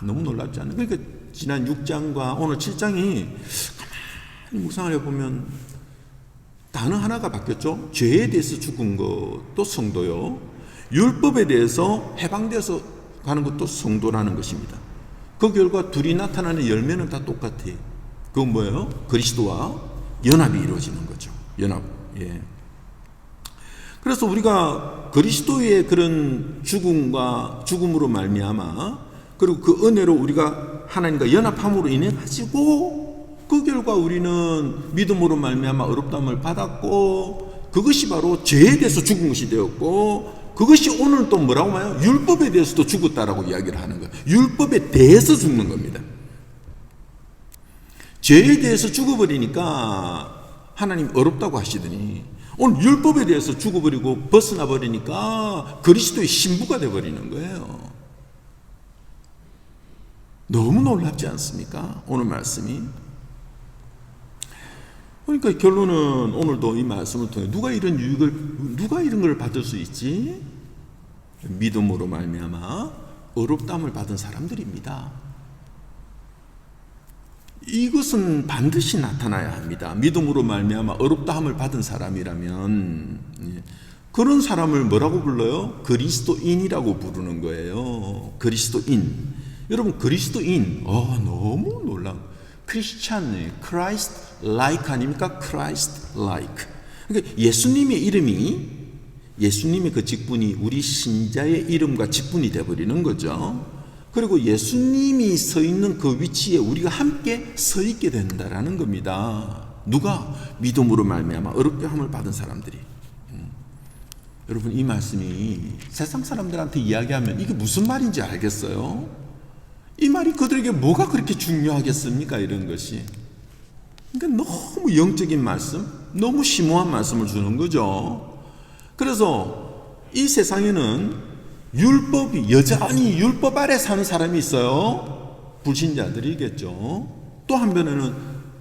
너무 놀랍지 않나요? 그러니까 지난 6장과 오늘 7장이 가만히 묵상을 해보면 단어 하나가 바뀌었죠. 죄에 대해서 죽은 것도 성도요, 율법에 대해서 해방되어서 가는 것도 성도라는 것입니다. 그 결과 둘이 나타나는 열매는 다 똑같아요. 그건 뭐예요? 그리스도와 연합이 이루어지는 거죠. 연합. 그래서 우리가 그리스도의 그런 죽음으로 말미암아, 그리고 그 은혜로 우리가 하나님과 연합함으로 인해 가지고 그 결과 우리는 믿음으로 말미암아 의롭다함을 받았고, 그것이 바로 죄에 대해서 죽은 것이 되었고, 그것이 오늘 또 뭐라고 말해요? 율법에 대해서도 죽었다라고 이야기를 하는 거예요. 율법에 대해서 죽는 겁니다. 죄에 대해서 죽어버리니까 하나님 어렵다고 하시더니, 오늘 율법에 대해서 죽어버리고 벗어나 버리니까 그리스도의 신부가 되어버리는 거예요. 너무 놀랍지 않습니까? 오늘 말씀이. 그러니까 결론은 오늘도 이 말씀을 통해 누가 이런 걸 받을 수 있지? 믿음으로 말미암아 의롭다함을 받은 사람들입니다. 이것은 반드시 나타나야 합니다. 믿음으로 말미암아 의롭다함을 받은 사람이라면 그런 사람을 뭐라고 불러요? 그리스도인이라고 부르는 거예요. 그리스도인. 여러분, 그리스도인, 너무 놀라운 크리스찬, Christ like 아닙니까? Christ like. 그러니까 예수님의 이름이, 예수님의 그 직분이 우리 신자의 이름과 직분이 되어버리는 거죠. 그리고 예수님이 서 있는 그 위치에 우리가 함께 서 있게 된다라는 겁니다. 누가? 믿음으로 말미암아 어렵게 함을 받은 사람들이. 여러분, 이 말씀이 세상 사람들한테 이야기하면 이게 무슨 말인지 알겠어요? 이 말이 그들에게 뭐가 그렇게 중요하겠습니까? 이런 것이. 그러니까 너무 영적인 말씀, 너무 심오한 말씀을 주는 거죠. 그래서 이 세상에는 율법이, 여전히 율법 아래 사는 사람이 있어요. 불신자들이겠죠. 또 한편에는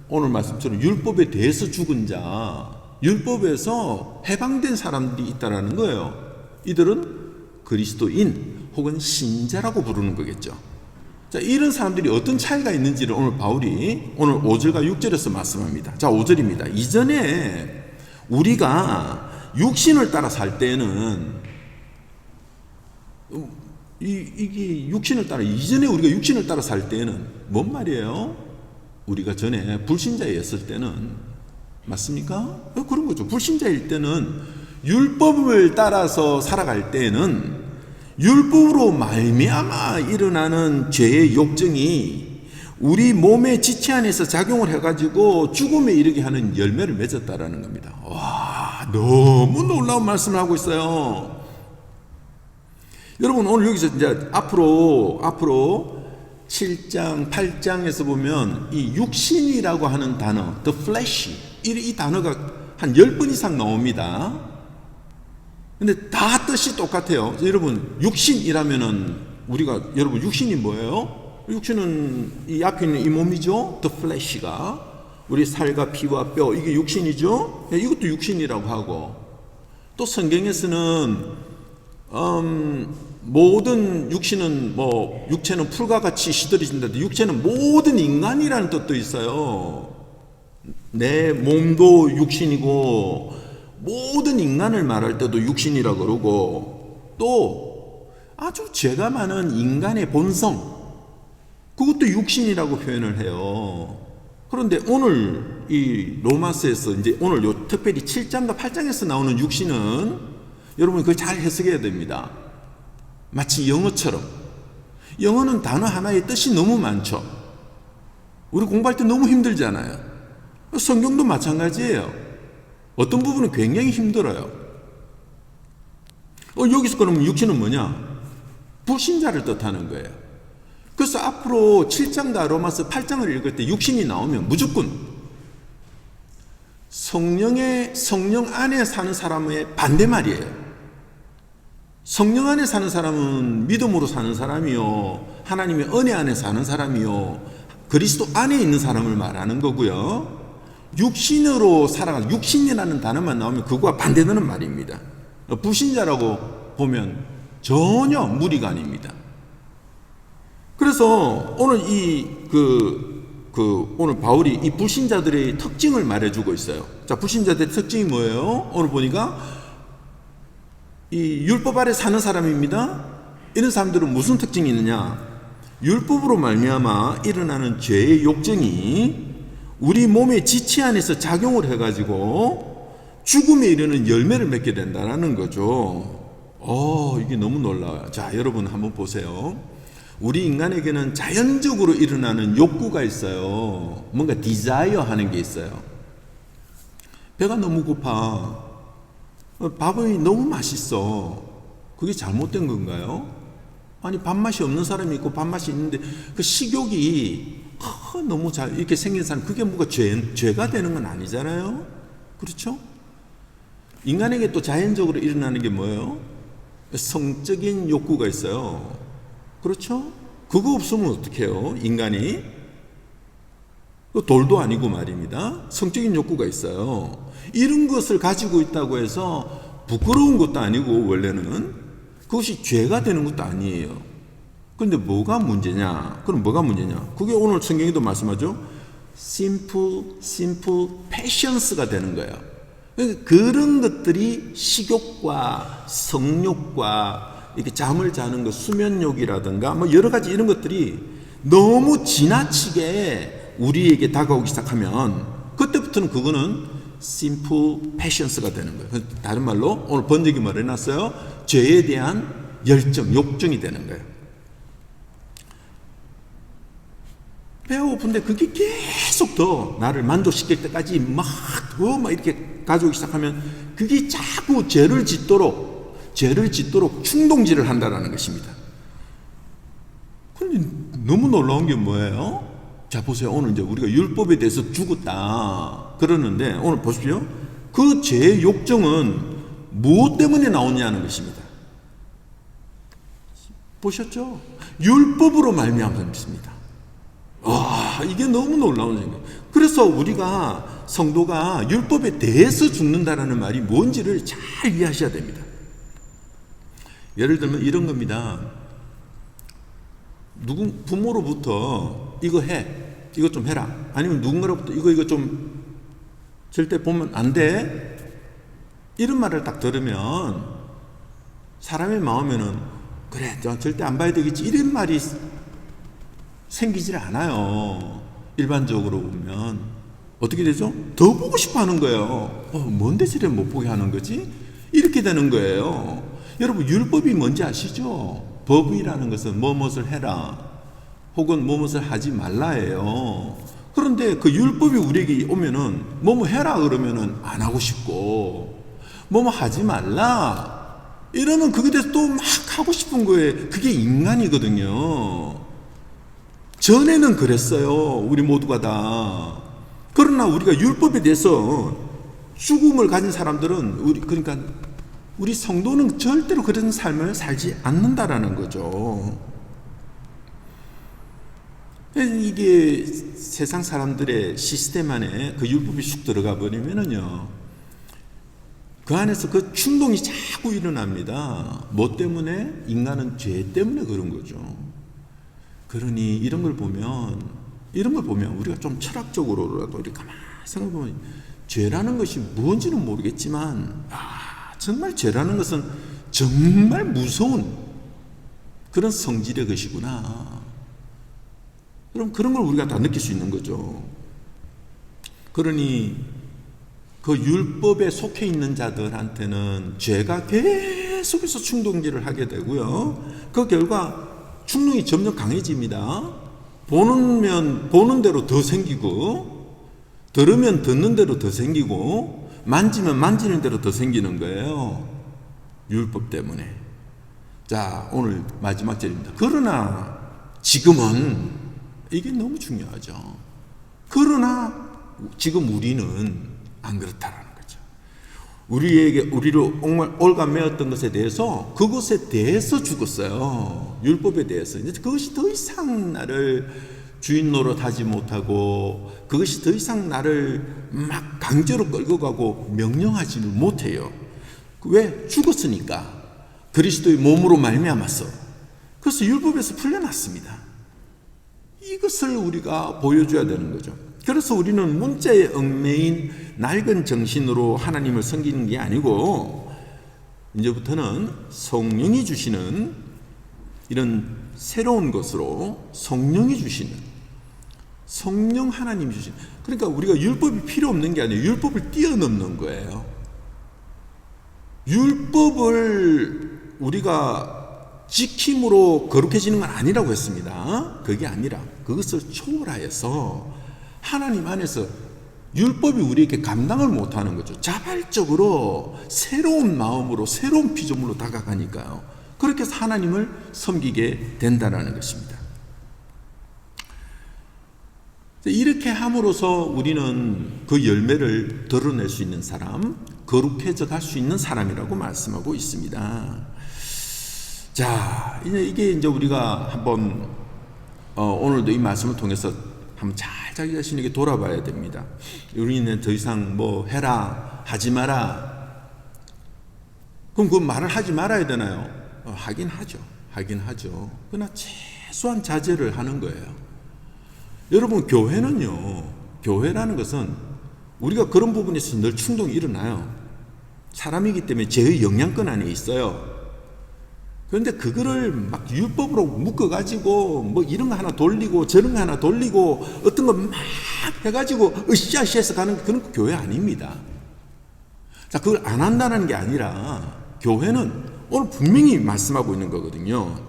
오늘 말씀처럼 율법에 대해서 죽은 자, 율법에서 해방된 사람들이 있다라는 거예요. 이들은 그리스도인 혹은 신자라고 부르는 거겠죠. 자, 이런 사람들이 어떤 차이가 있는지를 오늘 바울이 오늘 5절과 6절에서 말씀합니다. 자, 5절입니다. 이전에 우리가 육신을 따라 살 때는 이게 육신을 따라 이전에 우리가 육신을 따라 살 때는 뭔 말이에요? 우리가 전에 불신자였을 때는 맞습니까? 그런 거죠. 불신자일 때는 율법을 따라서 살아갈 때는 율법으로 말미암아 일어나는 죄의 욕정이 우리 몸의 지체 안에서 작용을 해가지고 죽음에 이르게 하는 열매를 맺었다라는 겁니다. 와, 너무 놀라운 말씀을 하고 있어요. 여러분, 오늘 여기서 이제 앞으로 7장, 8장에서 보면 이 육신이라고 하는 단어, the flesh, 이 단어가 한 10번 이상 나옵니다. 근데 다 뜻이 똑같아요. 여러분, 육신이라면은 여러분, 육신이 뭐예요? 육신은 이 앞에 있는 이 몸이죠? The flesh가. 우리 살과 피와 뼈, 이게 육신이죠? 이것도 육신이라고 하고. 또 성경에서는 모든 육신은 육체는 풀과 같이 시들어진다. 육체는 모든 인간이라는 뜻도 있어요. 내 몸도 육신이고 모든 인간을 말할 때도 육신이라 그러고 또 아주 죄가 많은 인간의 본성 그것도 육신이라고 표현을 해요. 그런데 오늘 이 로마서에서 이제 오늘 특별히 7장과 8장에서 나오는 육신은 여러분 그걸 잘 해석해야 됩니다. 마치 영어처럼. 영어는 단어 하나의 뜻이 너무 많죠. 우리 공부할 때 너무 힘들잖아요. 성경도 마찬가지예요. 어떤 부분은 굉장히 힘들어요. 여기서 그러면 육신은 뭐냐? 불신자를 뜻하는 거예요. 그래서 앞으로 7장과 로마서 8장을 읽을 때 육신이 나오면 무조건 성령 안에 사는 사람의 반대말이에요. 성령 안에 사는 사람은 믿음으로 사는 사람이요, 하나님의 은혜 안에 사는 사람이요, 그리스도 안에 있는 사람을 말하는 거고요. 육신으로 살아가는, 육신이라는 단어만 나오면 그거와 반대되는 말입니다. 불신자라고 보면 전혀 무리가 아닙니다. 그래서 오늘 오늘 바울이 이 불신자들의 특징을 말해주고 있어요. 자, 불신자들의 특징이 뭐예요? 오늘 보니까 이 율법 아래 사는 사람입니다. 이런 사람들은 무슨 특징이 있느냐? 율법으로 말미암아 일어나는 죄의 욕정이 우리 몸의 지체 안에서 작용을 해가지고 죽음에 이르는 열매를 맺게 된다는 거죠. 이게 너무 놀라워요. 자, 여러분 한번 보세요. 우리 인간에게는 자연적으로 일어나는 욕구가 있어요. 뭔가 디자이어 하는 게 있어요. 배가 너무 고파. 밥이 너무 맛있어. 그게 잘못된 건가요? 아니, 밥맛이 없는 사람이 있고 밥맛이 있는데 그 식욕이 너무 잘 이렇게 생긴 사람, 그게 뭐가 죄가 되는 건 아니잖아요. 그렇죠? 인간에게 또 자연적으로 일어나는 게 뭐예요? 성적인 욕구가 있어요. 그렇죠? 그거 없으면 어떡해요? 인간이 돌도 아니고 말입니다. 성적인 욕구가 있어요. 이런 것을 가지고 있다고 해서 부끄러운 것도 아니고 원래는 그것이 죄가 되는 것도 아니에요. 그런데 뭐가 문제냐? 그럼 뭐가 문제냐? 그게 오늘 성경에도 말씀하죠. simple passions가 되는 거예요. 그런 것들이 식욕과 성욕과 이렇게 잠을 자는 것, 수면욕이라든가 뭐 여러 가지 이런 것들이 너무 지나치게 우리에게 다가오기 시작하면 그때부터는 그거는 simple passions가 되는 거예요. 다른 말로 오늘 번역이 뭐 해놨어요? 죄에 대한 열정, 욕정이 되는 거예요. 배가 고픈데 그게 계속 더 나를 만족시킬 때까지 막 이렇게 가져오기 시작하면 그게 자꾸 죄를 짓도록 충동질을 한다라는 것입니다. 근데 너무 놀라운 게 뭐예요? 자, 보세요. 오늘 이제 우리가 율법에 대해서 죽었다 그러는데 오늘 보십시오. 그 죄의 욕정은 무엇 때문에 나오냐는 것입니다. 보셨죠? 율법으로 말미암은 것입니다. 와, 이게 너무 놀라운 생각. 그래서 우리가 성도가 율법에 대해서 죽는다라는 말이 뭔지를 잘 이해하셔야 됩니다. 예를 들면 이런 겁니다. 부모로부터 이거 해, 이거 좀 해라. 아니면 누군가로부터 이거 좀 절대 보면 안 돼. 이런 말을 딱 들으면 사람의 마음에는 그래, 절대 안 봐야 되겠지, 이런 말이 생기질 않아요. 일반적으로 보면 어떻게 되죠? 더 보고 싶어 하는 거예요. 뭔데 저래 못 보게 하는 거지? 이렇게 되는 거예요. 여러분, 율법이 뭔지 아시죠? 법이라는 것은 무엇을 해라 혹은 무엇을 하지 말라예요. 그런데 그 율법이 우리에게 오면은 뭐뭐 해라 그러면은 안 하고 싶고, 뭐뭐 하지 말라 이러면 그게 대해서 또 막 하고 싶은 거예요. 그게 인간이거든요. 전에는 그랬어요. 우리 모두가 다. 그러나 우리가 율법에 대해서 죽음을 가진 사람들은 그러니까 우리 성도는 절대로 그런 삶을 살지 않는다라는 거죠. 이게 세상 사람들의 시스템 안에 그 율법이 쑥 들어가 버리면은요, 그 안에서 그 충동이 자꾸 일어납니다. 뭐 때문에? 인간은 죄 때문에 그런 거죠. 그러니 이런 걸 보면 우리가 좀 철학적으로라도 이렇게 가만히 생각해보면 죄라는 것이 뭔지는 모르겠지만 정말 죄라는 것은 정말 무서운 그런 성질의 것이구나. 그럼 그런 걸 우리가 다 느낄 수 있는 거죠. 그러니 그 율법에 속해 있는 자들한테는 죄가 계속해서 충동질을 하게 되고요. 그 결과 충동이 점점 강해집니다. 보는 대로 더 생기고, 들으면 듣는 대로 더 생기고, 만지면 만지는 대로 더 생기는 거예요. 율법 때문에. 자, 오늘 마지막 절입니다. 그러나 지금은, 이게 너무 중요하죠. 그러나 지금 우리는 안 그렇다라는 거죠. 우리로 올가매었던 것에 대해서, 그것에 대해서 죽었어요. 율법에 대해서. 이제 그것이 더 이상 나를 주인 노릇하지 못하고, 그것이 더 이상 나를 막 강제로 끌고 가고 명령하지는 못해요. 왜? 죽었으니까. 그리스도의 몸으로 말미암아서. 그래서 율법에서 풀려났습니다. 이것을 우리가 보여줘야 되는 거죠. 그래서 우리는 문자에 얽매인 낡은 정신으로 하나님을 섬기는 게 아니고, 이제부터는 성령이 주시는 이런 새로운 것으로, 성령이 주시는, 성령 하나님이 주시는, 그러니까 우리가 율법이 필요 없는 게 아니에요. 율법을 뛰어넘는 거예요. 율법을 우리가 지킴으로 거룩해지는 건 아니라고 했습니다. 그게 아니라 그것을 초월하여서 하나님 안에서 율법이 우리에게 감당을 못하는 거죠. 자발적으로 새로운 마음으로, 새로운 피조물로 다가가니까요. 그렇게 해서 하나님을 섬기게 된다는 것입니다. 이렇게 함으로써 우리는 그 열매를 드러낼 수 있는 사람, 거룩해져 갈 수 있는 사람이라고 말씀하고 있습니다. 자, 이게 이제 우리가 한번 오늘도 이 말씀을 통해서 한번 잘 자기 자신에게 돌아봐야 됩니다. 우리는 더 이상 뭐 해라, 하지 마라. 그럼 그 말을 하지 말아야 되나요? 하긴 하죠. 그러나 최소한 자제를 하는 거예요. 여러분, 교회라는 것은 우리가 그런 부분에서 늘 충동이 일어나요. 사람이기 때문에 죄의 영향권 안에 있어요. 그런데 그거를 막 율법으로 묶어가지고 뭐 이런 거 하나 돌리고 저런 거 하나 돌리고 어떤 거 막 해가지고 으쌰으쌰해서 가는 그런 교회 아닙니다. 자, 그걸 안 한다는 게 아니라 교회는 오늘 분명히 말씀하고 있는 거거든요.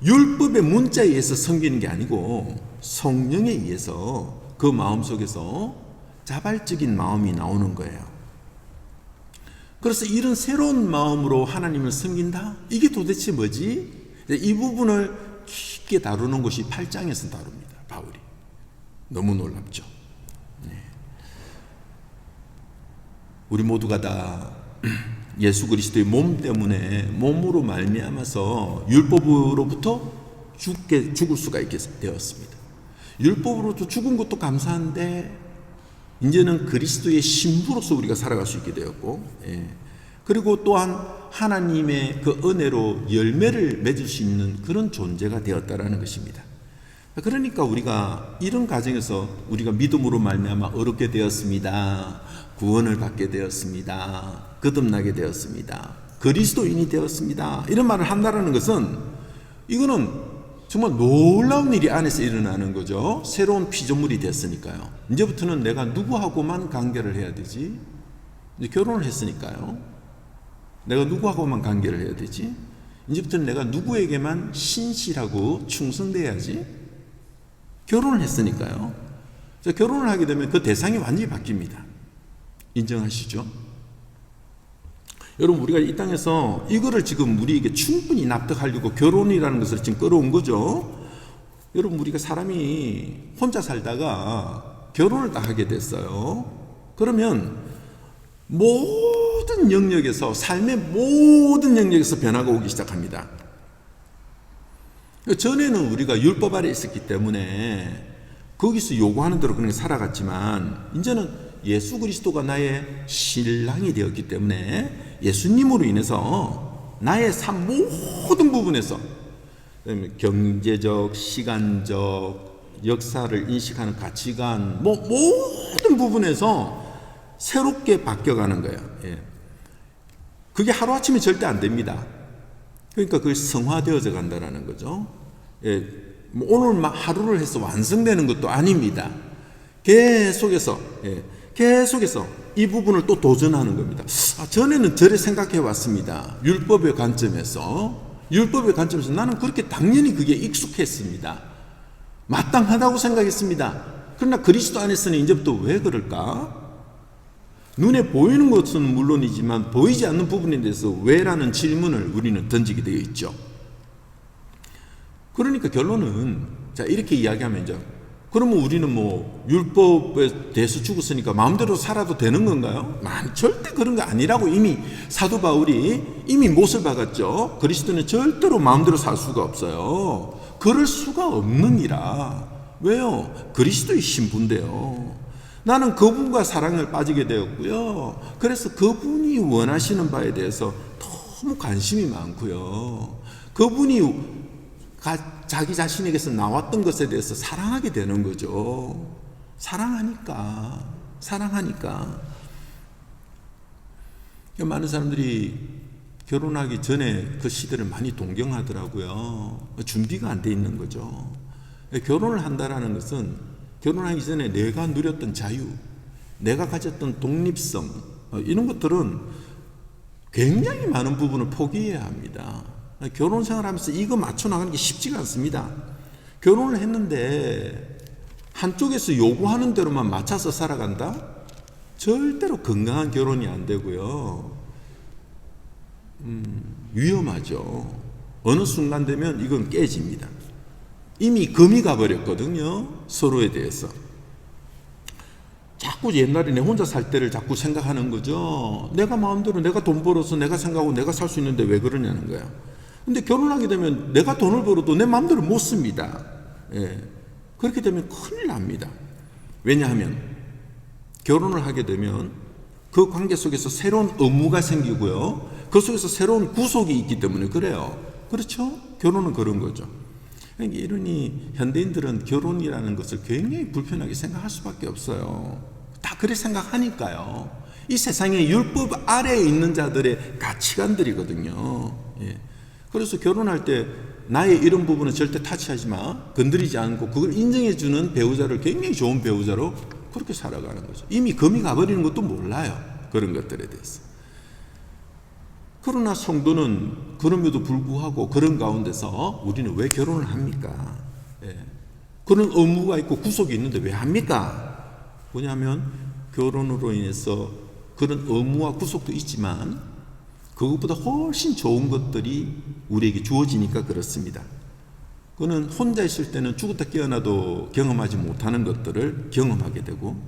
율법의 문자에 의해서 섬기는 게 아니고 성령에 의해서 그 마음속에서 자발적인 마음이 나오는 거예요. 그래서 이런 새로운 마음으로 하나님을 섬긴다? 이게 도대체 뭐지? 이 부분을 깊게 다루는 것이 8장에서 다룹니다. 바울이. 너무 놀랍죠. 네. 우리 모두가 다 예수 그리스도의 몸 때문에, 몸으로 말미암아서 율법으로부터 죽을 수가 있게 되었습니다. 율법으로부터 죽은 것도 감사한데 이제는 그리스도의 신부로서 우리가 살아갈 수 있게 되었고, 그리고 또한 하나님의 그 은혜로 열매를 맺을 수 있는 그런 존재가 되었다라는 것입니다. 그러니까 우리가 이런 과정에서 우리가 믿음으로 말미암아 어렵게 되었습니다. 구원을 받게 되었습니다. 거듭나게 되었습니다. 그리스도인이 되었습니다. 이런 말을 한다는 것은 이거는 정말 놀라운 일이 안에서 일어나는 거죠. 새로운 피조물이 됐으니까요. 이제부터는 내가 누구하고만 관계를 해야 되지? 이제 결혼을 했으니까요. 내가 누구하고만 관계를 해야 되지? 이제부터는 내가 누구에게만 신실하고 충성돼야지? 결혼을 했으니까요. 결혼을 하게 되면 그 대상이 완전히 바뀝니다. 인정하시죠? 여러분, 우리가 이 땅에서 이거를 지금 우리에게 충분히 납득하려고 결혼이라는 것을 지금 끌어온 거죠. 여러분, 우리가 사람이 혼자 살다가 결혼을 다 하게 됐어요. 그러면 모든 영역에서, 삶의 모든 영역에서 변화가 오기 시작합니다. 전에는 우리가 율법 아래 있었기 때문에 거기서 요구하는 대로 그렇게 살아갔지만, 이제는 예수 그리스도가 나의 신랑이 되었기 때문에 예수님으로 인해서 나의 삶 모든 부분에서 경제적, 시간적, 역사를 인식하는 가치관, 모든 부분에서 새롭게 바뀌어가는 거예요. 예. 그게 하루아침에 절대 안 됩니다. 그러니까 그게 성화되어져 간다는 거죠. 예. 오늘 막 하루를 해서 완성되는 것도 아닙니다. 계속해서 이 부분을 또 도전하는 겁니다. 전에는 저래 생각해 왔습니다. 율법의 관점에서 나는 그렇게 당연히 그게 익숙했습니다. 마땅하다고 생각했습니다. 그러나 그리스도 안에서는 이제부터 왜 그럴까? 눈에 보이는 것은 물론이지만 보이지 않는 부분에 대해서 왜라는 질문을 우리는 던지게 되어 있죠. 그러니까 결론은, 자, 이렇게 이야기하면 이제, 그러면 우리는 율법에 대해서 죽었으니까 마음대로 살아도 되는 건가요? 절대 그런 거 아니라고 이미 사도 바울이 이미 못을 박았죠. 그리스도는 절대로 마음대로 살 수가 없어요. 그럴 수가 없느니라. 왜요? 그리스도의 신부인데요. 나는 그분과 사랑을 빠지게 되었고요. 그래서 그분이 원하시는 바에 대해서 너무 관심이 많고요. 그분이 자기 자신에게서 나왔던 것에 대해서 사랑하게 되는 거죠. 사랑하니까. 많은 사람들이 결혼하기 전에 그 시대를 많이 동경하더라고요. 준비가 안 돼 있는 거죠. 결혼을 한다는 것은 결혼하기 전에 내가 누렸던 자유, 내가 가졌던 독립성, 이런 것들은 굉장히 많은 부분을 포기해야 합니다. 결혼 생활하면서 이거 맞춰 나가는 게 쉽지가 않습니다. 결혼을 했는데 한쪽에서 요구하는 대로만 맞춰서 살아간다? 절대로 건강한 결혼이 안 되고요. 위험하죠. 어느 순간 되면 이건 깨집니다. 이미 금이 가버렸거든요. 서로에 대해서. 자꾸 옛날에 내 혼자 살 때를 자꾸 생각하는 거죠. 내가 마음대로 내가 돈 벌어서 내가 생각하고 내가 살 수 있는데 왜 그러냐는 거야. 근데 결혼하게 되면 내가 돈을 벌어도 내 마음대로 못 씁니다. 예. 그렇게 되면 큰일 납니다. 왜냐하면 결혼을 하게 되면 그 관계 속에서 새로운 의무가 생기고요. 그 속에서 새로운 구속이 있기 때문에 그래요. 그렇죠? 결혼은 그런 거죠. 그러니까 이러니 현대인들은 결혼이라는 것을 굉장히 불편하게 생각할 수밖에 없어요. 다 그렇게 생각하니까요. 이 세상에 율법 아래에 있는 자들의 가치관들이거든요. 예. 그래서 결혼할 때 나의 이런 부분은 절대 타치하지 마, 건드리지 않고 그걸 인정해주는 배우자를 굉장히 좋은 배우자로 그렇게 살아가는 거죠. 이미 금이 가버리는 것도 몰라요. 그런 것들에 대해서. 그러나 성도는 그럼에도 불구하고 그런 가운데서 우리는 왜 결혼을 합니까? 예. 그런 의무가 있고 구속이 있는데 왜 합니까? 뭐냐면 결혼으로 인해서 그런 의무와 구속도 있지만 그것보다 훨씬 좋은 것들이 우리에게 주어지니까 그렇습니다. 그는 혼자 있을 때는 죽었다 깨어나도 경험하지 못하는 것들을 경험하게 되고,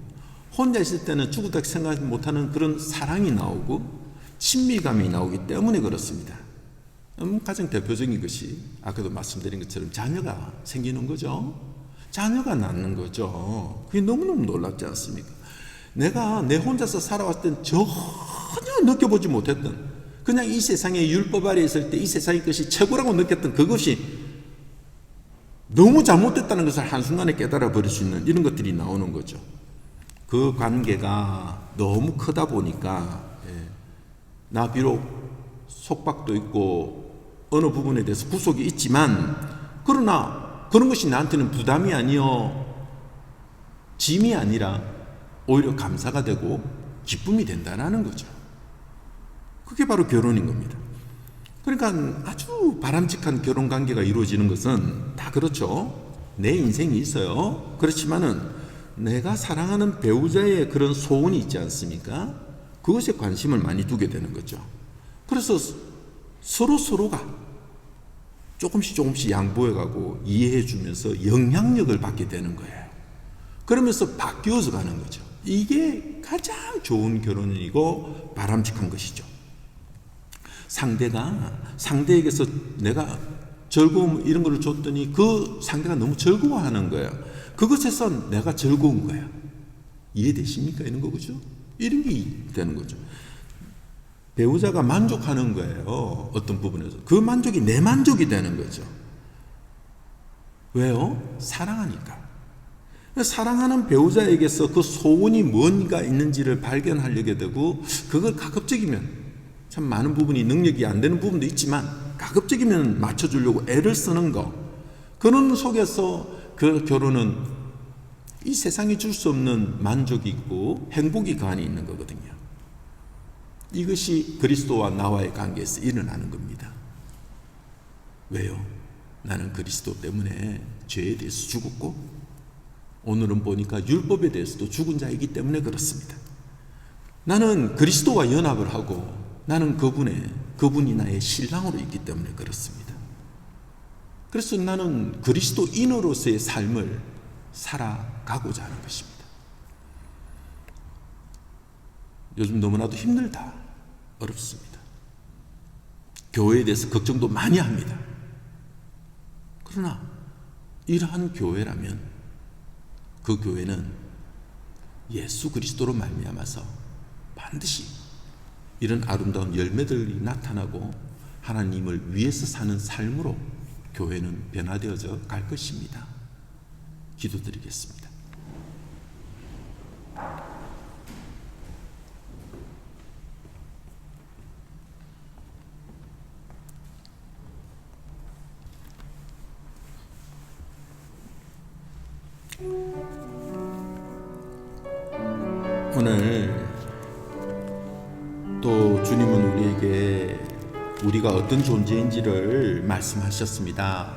혼자 있을 때는 죽었다 생각하지 못하는 그런 사랑이 나오고 친밀감이 나오기 때문에 그렇습니다. 가장 대표적인 것이 아까도 말씀드린 것처럼 자녀가 생기는 거죠. 자녀가 낳는 거죠. 그게 너무너무 놀랍지 않습니까? 내가 내 혼자서 살아왔을 땐 전혀 느껴보지 못했던, 그냥 이 세상에 율법 아래 있을 때 이 세상의 것이 최고라고 느꼈던 그것이 너무 잘못됐다는 것을 한순간에 깨달아 버릴 수 있는 이런 것들이 나오는 거죠. 그 관계가 너무 크다 보니까 나 비록 속박도 있고 어느 부분에 대해서 구속이 있지만 그러나 그런 것이 나한테는 부담이 아니요 짐이 아니라 오히려 감사가 되고 기쁨이 된다는 거죠. 그게 바로 결혼인 겁니다. 그러니까 아주 바람직한 결혼 관계가 이루어지는 것은 다 그렇죠. 내 인생이 있어요. 그렇지만은 내가 사랑하는 배우자의 그런 소원이 있지 않습니까? 그것에 관심을 많이 두게 되는 거죠. 그래서 서로가 조금씩 양보해가고 이해해주면서 영향력을 받게 되는 거예요. 그러면서 바뀌어서 가는 거죠. 이게 가장 좋은 결혼이고 바람직한 것이죠. 상대에게서 내가 즐거움 이런 걸 줬더니 그 상대가 너무 즐거워하는 거예요. 그것에서 내가 즐거운 거야. 이해되십니까? 이런 거 그죠? 이런 게 되는 거죠. 배우자가 만족하는 거예요. 어떤 부분에서. 그 만족이 내 만족이 되는 거죠. 왜요? 사랑하니까. 사랑하는 배우자에게서 그 소원이 뭔가 있는지를 발견하려게 되고 그걸 가급적이면 참 많은 부분이 능력이 안 되는 부분도 있지만 가급적이면 맞춰주려고 애를 쓰는 거. 그런 속에서 그 결혼은 이 세상이 줄 수 없는 만족이 있고 행복이 그 안에 있는 거거든요. 이것이 그리스도와 나와의 관계에서 일어나는 겁니다. 왜요? 나는 그리스도 때문에 죄에 대해서 죽었고 오늘은 보니까 율법에 대해서도 죽은 자이기 때문에 그렇습니다. 나는 그리스도와 연합을 하고 나는 그분이 나의 신랑으로 있기 때문에 그렇습니다. 그래서 나는 그리스도인으로서의 삶을 살아가고자 하는 것입니다. 요즘 너무나도 힘들다. 어렵습니다. 교회에 대해서 걱정도 많이 합니다. 그러나 이러한 교회라면 그 교회는 예수 그리스도로 말미암아서 반드시 이런 아름다운 열매들이 나타나고 하나님을 위해서 사는 삶으로 교회는 변화되어져 갈 것입니다. 기도드리겠습니다. 오늘 또 주님은 우리에게 우리가 어떤 존재인지를 말씀하셨습니다.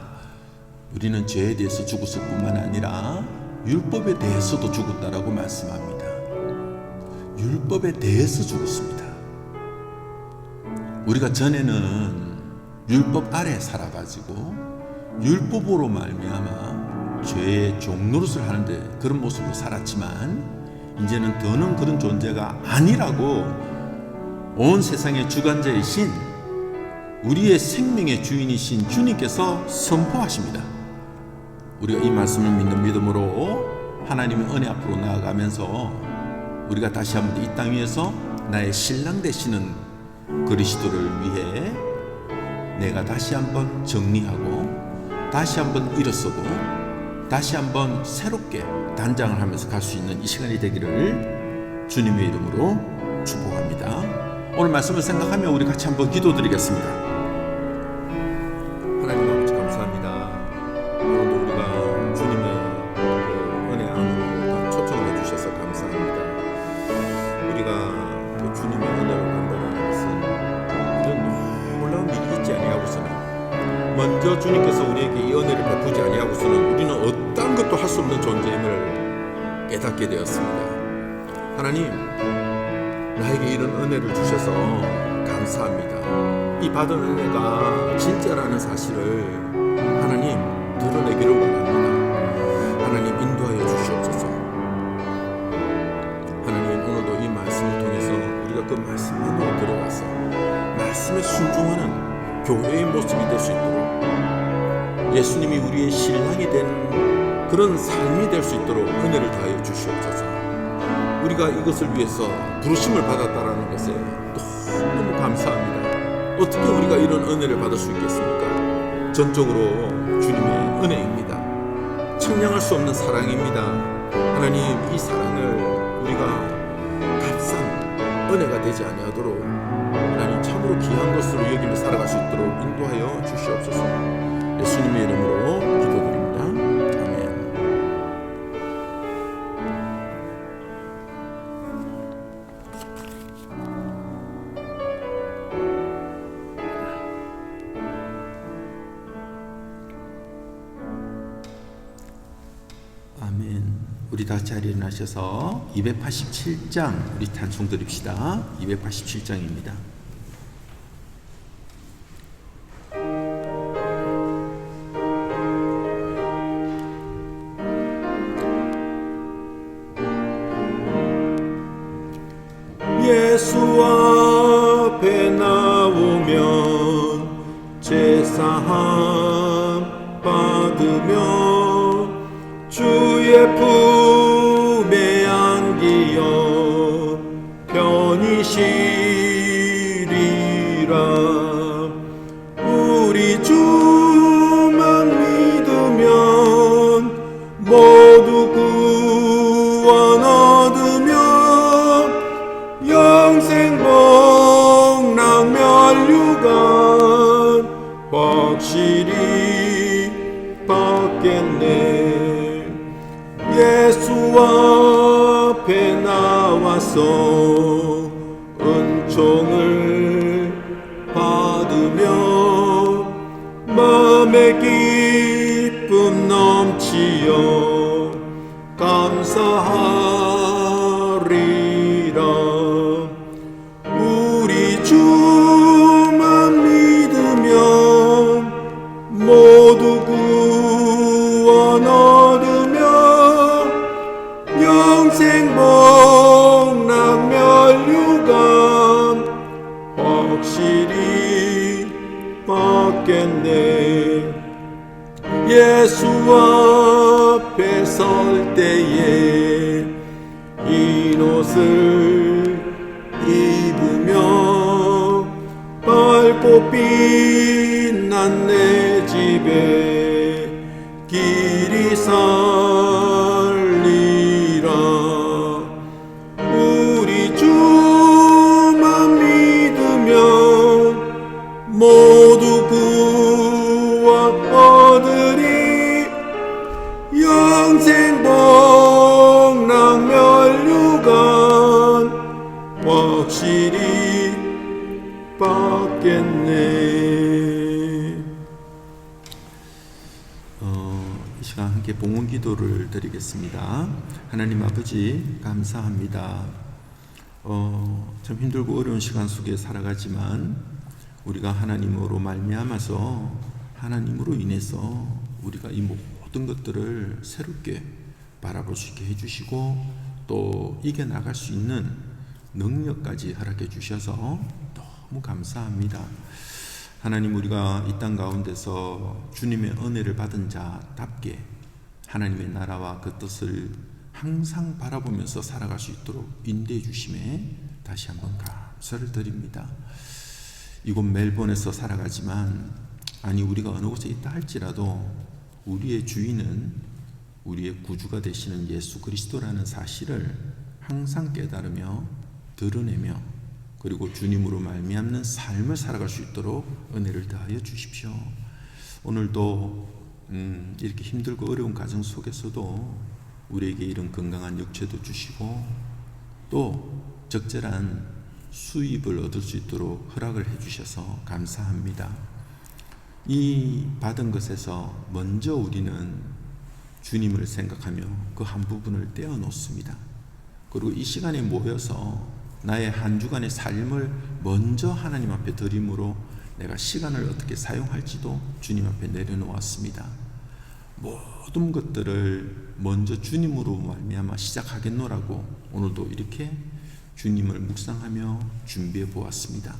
우리는 죄에 대해서 죽었을 뿐만 아니라 율법에 대해서도 죽었다라고 말씀합니다. 율법에 대해서 죽었습니다. 우리가 전에는 율법 아래 살아가지고 율법으로 말미암아 죄의 종노릇을 하는데 그런 모습으로 살았지만 이제는 더는 그런 존재가 아니라고 온 세상의 주관자이신 우리의 생명의 주인이신 주님께서 선포하십니다. 우리가 이 말씀을 믿는 믿음으로 하나님의 은혜 앞으로 나아가면서 우리가 다시 한번 이 땅 위에서 나의 신랑 되시는 그리스도를 위해 내가 다시 한번 정리하고 다시 한번 일어서고 다시 한번 새롭게 단장을 하면서 갈 수 있는 이 시간이 되기를 주님의 이름으로 축복합니다. 오늘 말씀을 생각하며 우리 같이 한번 기도드리겠습니다. 하나님 아버지 감사합니다. 오늘도 우리가 주님의 은혜 안으로 초청해 주셔서 감사합니다. 우리가 또 주님의 은혜를 간다는 것은 이런 놀라운 일이 있지 아니하고서는 먼저 주님께서 우리에게 이 은혜를 베푸지 아니하고서는 우리는 어떤 것도 할 수 없는 존재임을 깨닫게 되었습니다. 하나님, 나에게 이런 은혜를 주셔서 감사합니다. 이 받은 은혜가 진짜라는 사실을 하나님 드러내기를 원합니다. 하나님 인도하여 주시옵소서. 하나님 오늘도 이 말씀을 통해서 우리가 그 말씀 안으로 들어가서 말씀에 순종하는 교회의 모습이 될 수 있도록 예수님이 우리의 신랑이 된 그런 삶이 될 수 있도록 은혜를 다하여 주시옵소서. 우리가 이것을 위해서 부르심을 받았다라는 것에 너무 감사합니다. 어떻게 우리가 이런 은혜를 받을 수 있겠습니까? 전적으로 주님의 은혜입니다. 측량할 수 없는 사랑입니다. 하나님, 이 사랑을 우리가 값싼 은혜가 되지 아니하도록 하나님 참으로 귀한 것으로 여기며 살아갈 수 있도록 인도하여 주시옵소서. 예수님의 이름으로 기도드립니다. 아멘. 아멘. 우리 다 자리에 일어나셔서 287장 우리 찬송 드립시다. 287장입니다. 예수 앞에 나오면 제사함 받으며 주의 품에 안기어 편히 쉬리라. 우리 주만 믿으면 모두 구원 얻으며 영생 복락 면류관 확실히 받겠네. 예수 앞에 나와서 은총을 받으며 마음의 기쁨 넘치어 감사하리라. 우리 주만 믿으면 모두 구원 얻으며 영생 복락 면류관 확실히 받겠네. 예수 앞에 설 때에 흰 옷을 입으며 밝고 빛난 내 집에 길이 살리라. 우리 주만 믿으면 모두 구원 얻으리. 영생 복락 면류관 확실히 받겠네. 이 시간 함께 봉헌 기도를 드리겠습니다. 하나님 아버지, 감사합니다. 참 힘들고 어려운 시간 속에 살아가지만 우리가 하나님으로 말미암아서 하나님으로 인해서 우리가 이 모든 것들을 새롭게 바라볼 수 있게 해주시고 또 이겨나갈 수 있는 능력까지 허락해 주셔서 너무 감사합니다. 하나님, 우리가 이 땅 가운데서 주님의 은혜를 받은 자답게 하나님의 나라와 그 뜻을 항상 바라보면서 살아갈 수 있도록 인도해 주심에 다시 한번 감사를 드립니다. 이곳 멜번에서 살아가지만 우리가 어느 곳에 있다 할지라도 우리의 주인은 우리의 구주가 되시는 예수 그리스도라는 사실을 항상 깨달으며 드러내며 그리고 주님으로 말미암는 삶을 살아갈 수 있도록 은혜를 더하여 주십시오. 오늘도 이렇게 힘들고 어려운 가정 속에서도 우리에게 이런 건강한 육체도 주시고 또 적절한 수입을 얻을 수 있도록 허락을 해주셔서 감사합니다. 이 받은 것에서 먼저 우리는 주님을 생각하며 그 한 부분을 떼어 놓습니다. 그리고 이 시간에 모여서 나의 한 주간의 삶을 먼저 하나님 앞에 드림으로 내가 시간을 어떻게 사용할지도 주님 앞에 내려놓았습니다. 모든 것들을 먼저 주님으로 말미암아 시작하겠노라고 오늘도 이렇게 주님을 묵상하며 준비해 보았습니다.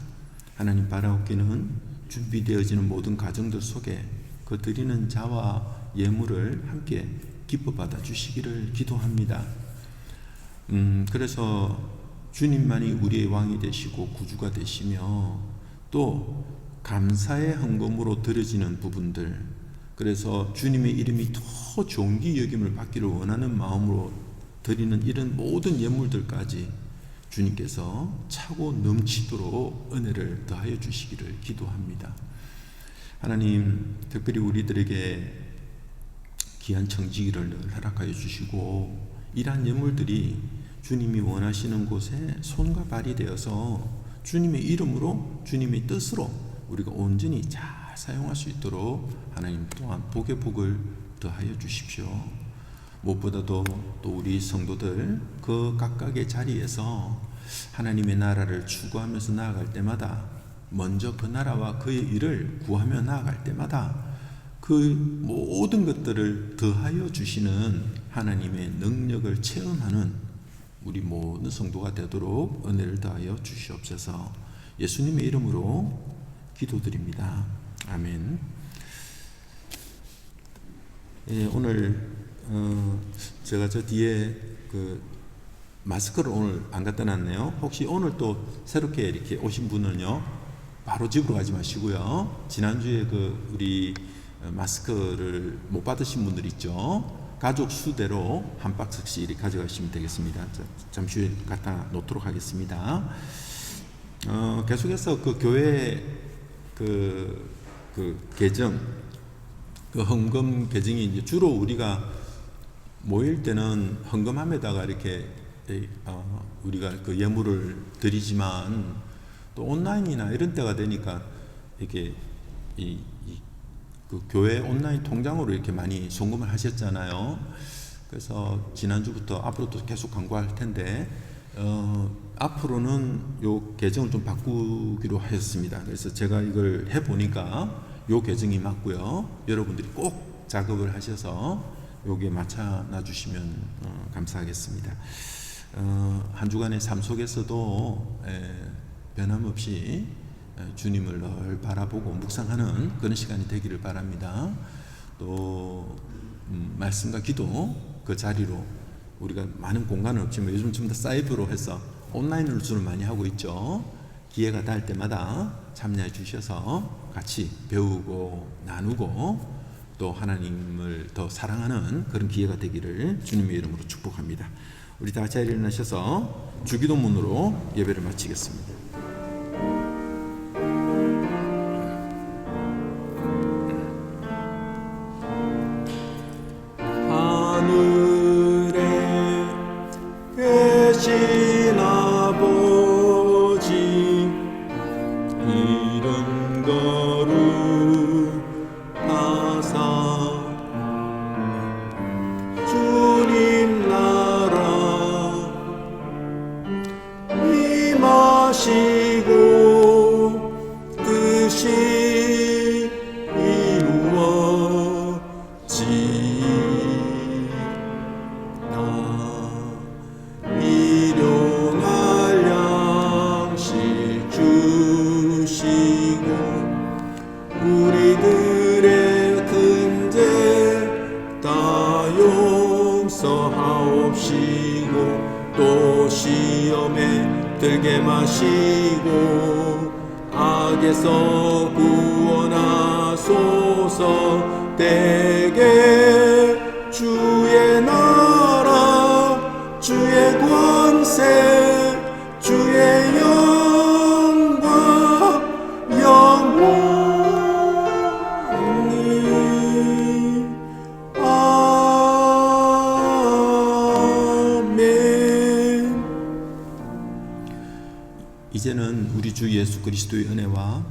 하나님, 바라옵기는 준비되어지는 모든 가정들 속에 그 드리는 자와 예물을 함께 기뻐 받아 주시기를 기도합니다. 그래서 주님만이 우리의 왕이 되시고 구주가 되시며 또 감사의 헌금으로 드려지는 부분들, 그래서 주님의 이름이 더 존귀 여김을 받기를 원하는 마음으로 드리는 이런 모든 예물들까지 주님께서 차고 넘치도록 은혜를 더하여 주시기를 기도합니다. 하나님, 특별히 우리들에게 귀한 청지기를 늘 허락하여 주시고 이러한 예물들이 주님이 원하시는 곳에 손과 발이 되어서 주님의 이름으로 주님의 뜻으로 우리가 온전히 잘 사용할 수 있도록 하나님 또한 복의 복을 더하여 주십시오. 무엇보다도 또 우리 성도들 그 각각의 자리에서 하나님의 나라를 추구하면서 나아갈 때마다 먼저 그 나라와 그의 일을 구하며 나아갈 때마다 그 모든 것들을 더하여 주시는 하나님의 능력을 체험하는 우리 모든 성도가 되도록 은혜를 더하여 주시옵소서. 예수님의 이름으로 기도드립니다. 아멘. 예, 오늘 제가 저 뒤에 그 마스크를 오늘 안 갖다 놨네요. 혹시 오늘 또 새롭게 이렇게 오신 분은요, 바로 집으로 가지 마시고요. 지난주에 그 우리 마스크를 못 받으신 분들 있죠. 가족 수대로 한 박스씩 이렇게 가져가시면 되겠습니다. 잠시 후에 갖다 놓도록 하겠습니다. 계속해서 그 교회 그 계정, 그 헌금 계정이 이제 주로 우리가 모일 때는 헌금함에다가 이렇게 우리가 그 예물을 드리지만 또 온라인이나 이런 때가 되니까 이렇게 그 교회 온라인 통장으로 이렇게 많이 송금을 하셨잖아요. 그래서 지난주부터 앞으로도 계속 광고할 텐데 앞으로는 요 계정을 좀 바꾸기로 하였습니다. 그래서 제가 이걸 해보니까 요 계정이 맞고요. 여러분들이 꼭 작업을 하셔서 여기에 맞춰놔 주시면 감사하겠습니다. 한 주간의 삶 속에서도 변함없이 주님을 늘 바라보고 묵상하는 그런 시간이 되기를 바랍니다. 또 말씀과 기도 그 자리로 우리가 많은 공간은 없지만 요즘 좀 더 사이버로 해서 온라인으로 주로 많이 하고 있죠. 기회가 닿을 때마다 참여해 주셔서 같이 배우고 나누고 또 하나님을 더 사랑하는 그런 기회가 되기를 주님의 이름으로 축복합니다. 우리 다 자리에 일어나셔서 주기도문으로 예배를 마치겠습니다. 우리들의 근제 다 용서하옵시고 또 시험에 들게 마시고 악에서 구원하소서. 대개 주의 나라 주의 권세 주의 영광 영원히 아멘. 이제는 우리 주 예수 그리스도의 은혜와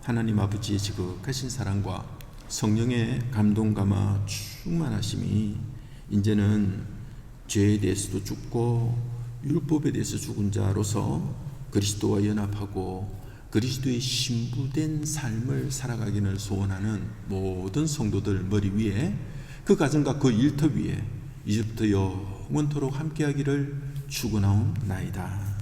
하나님 아버지의 지극하신 사랑과 성령의 감동감화 충만하심이 이제는 죄에 대해서도 죽고 율법에 대해서 죽은 자로서 그리스도와 연합하고 그리스도의 신부된 삶을 살아가기를 소원하는 모든 성도들 머리 위에 그 가정과 그 일터 위에 이제부터 영원토록 함께하기를 축원하옵나이다.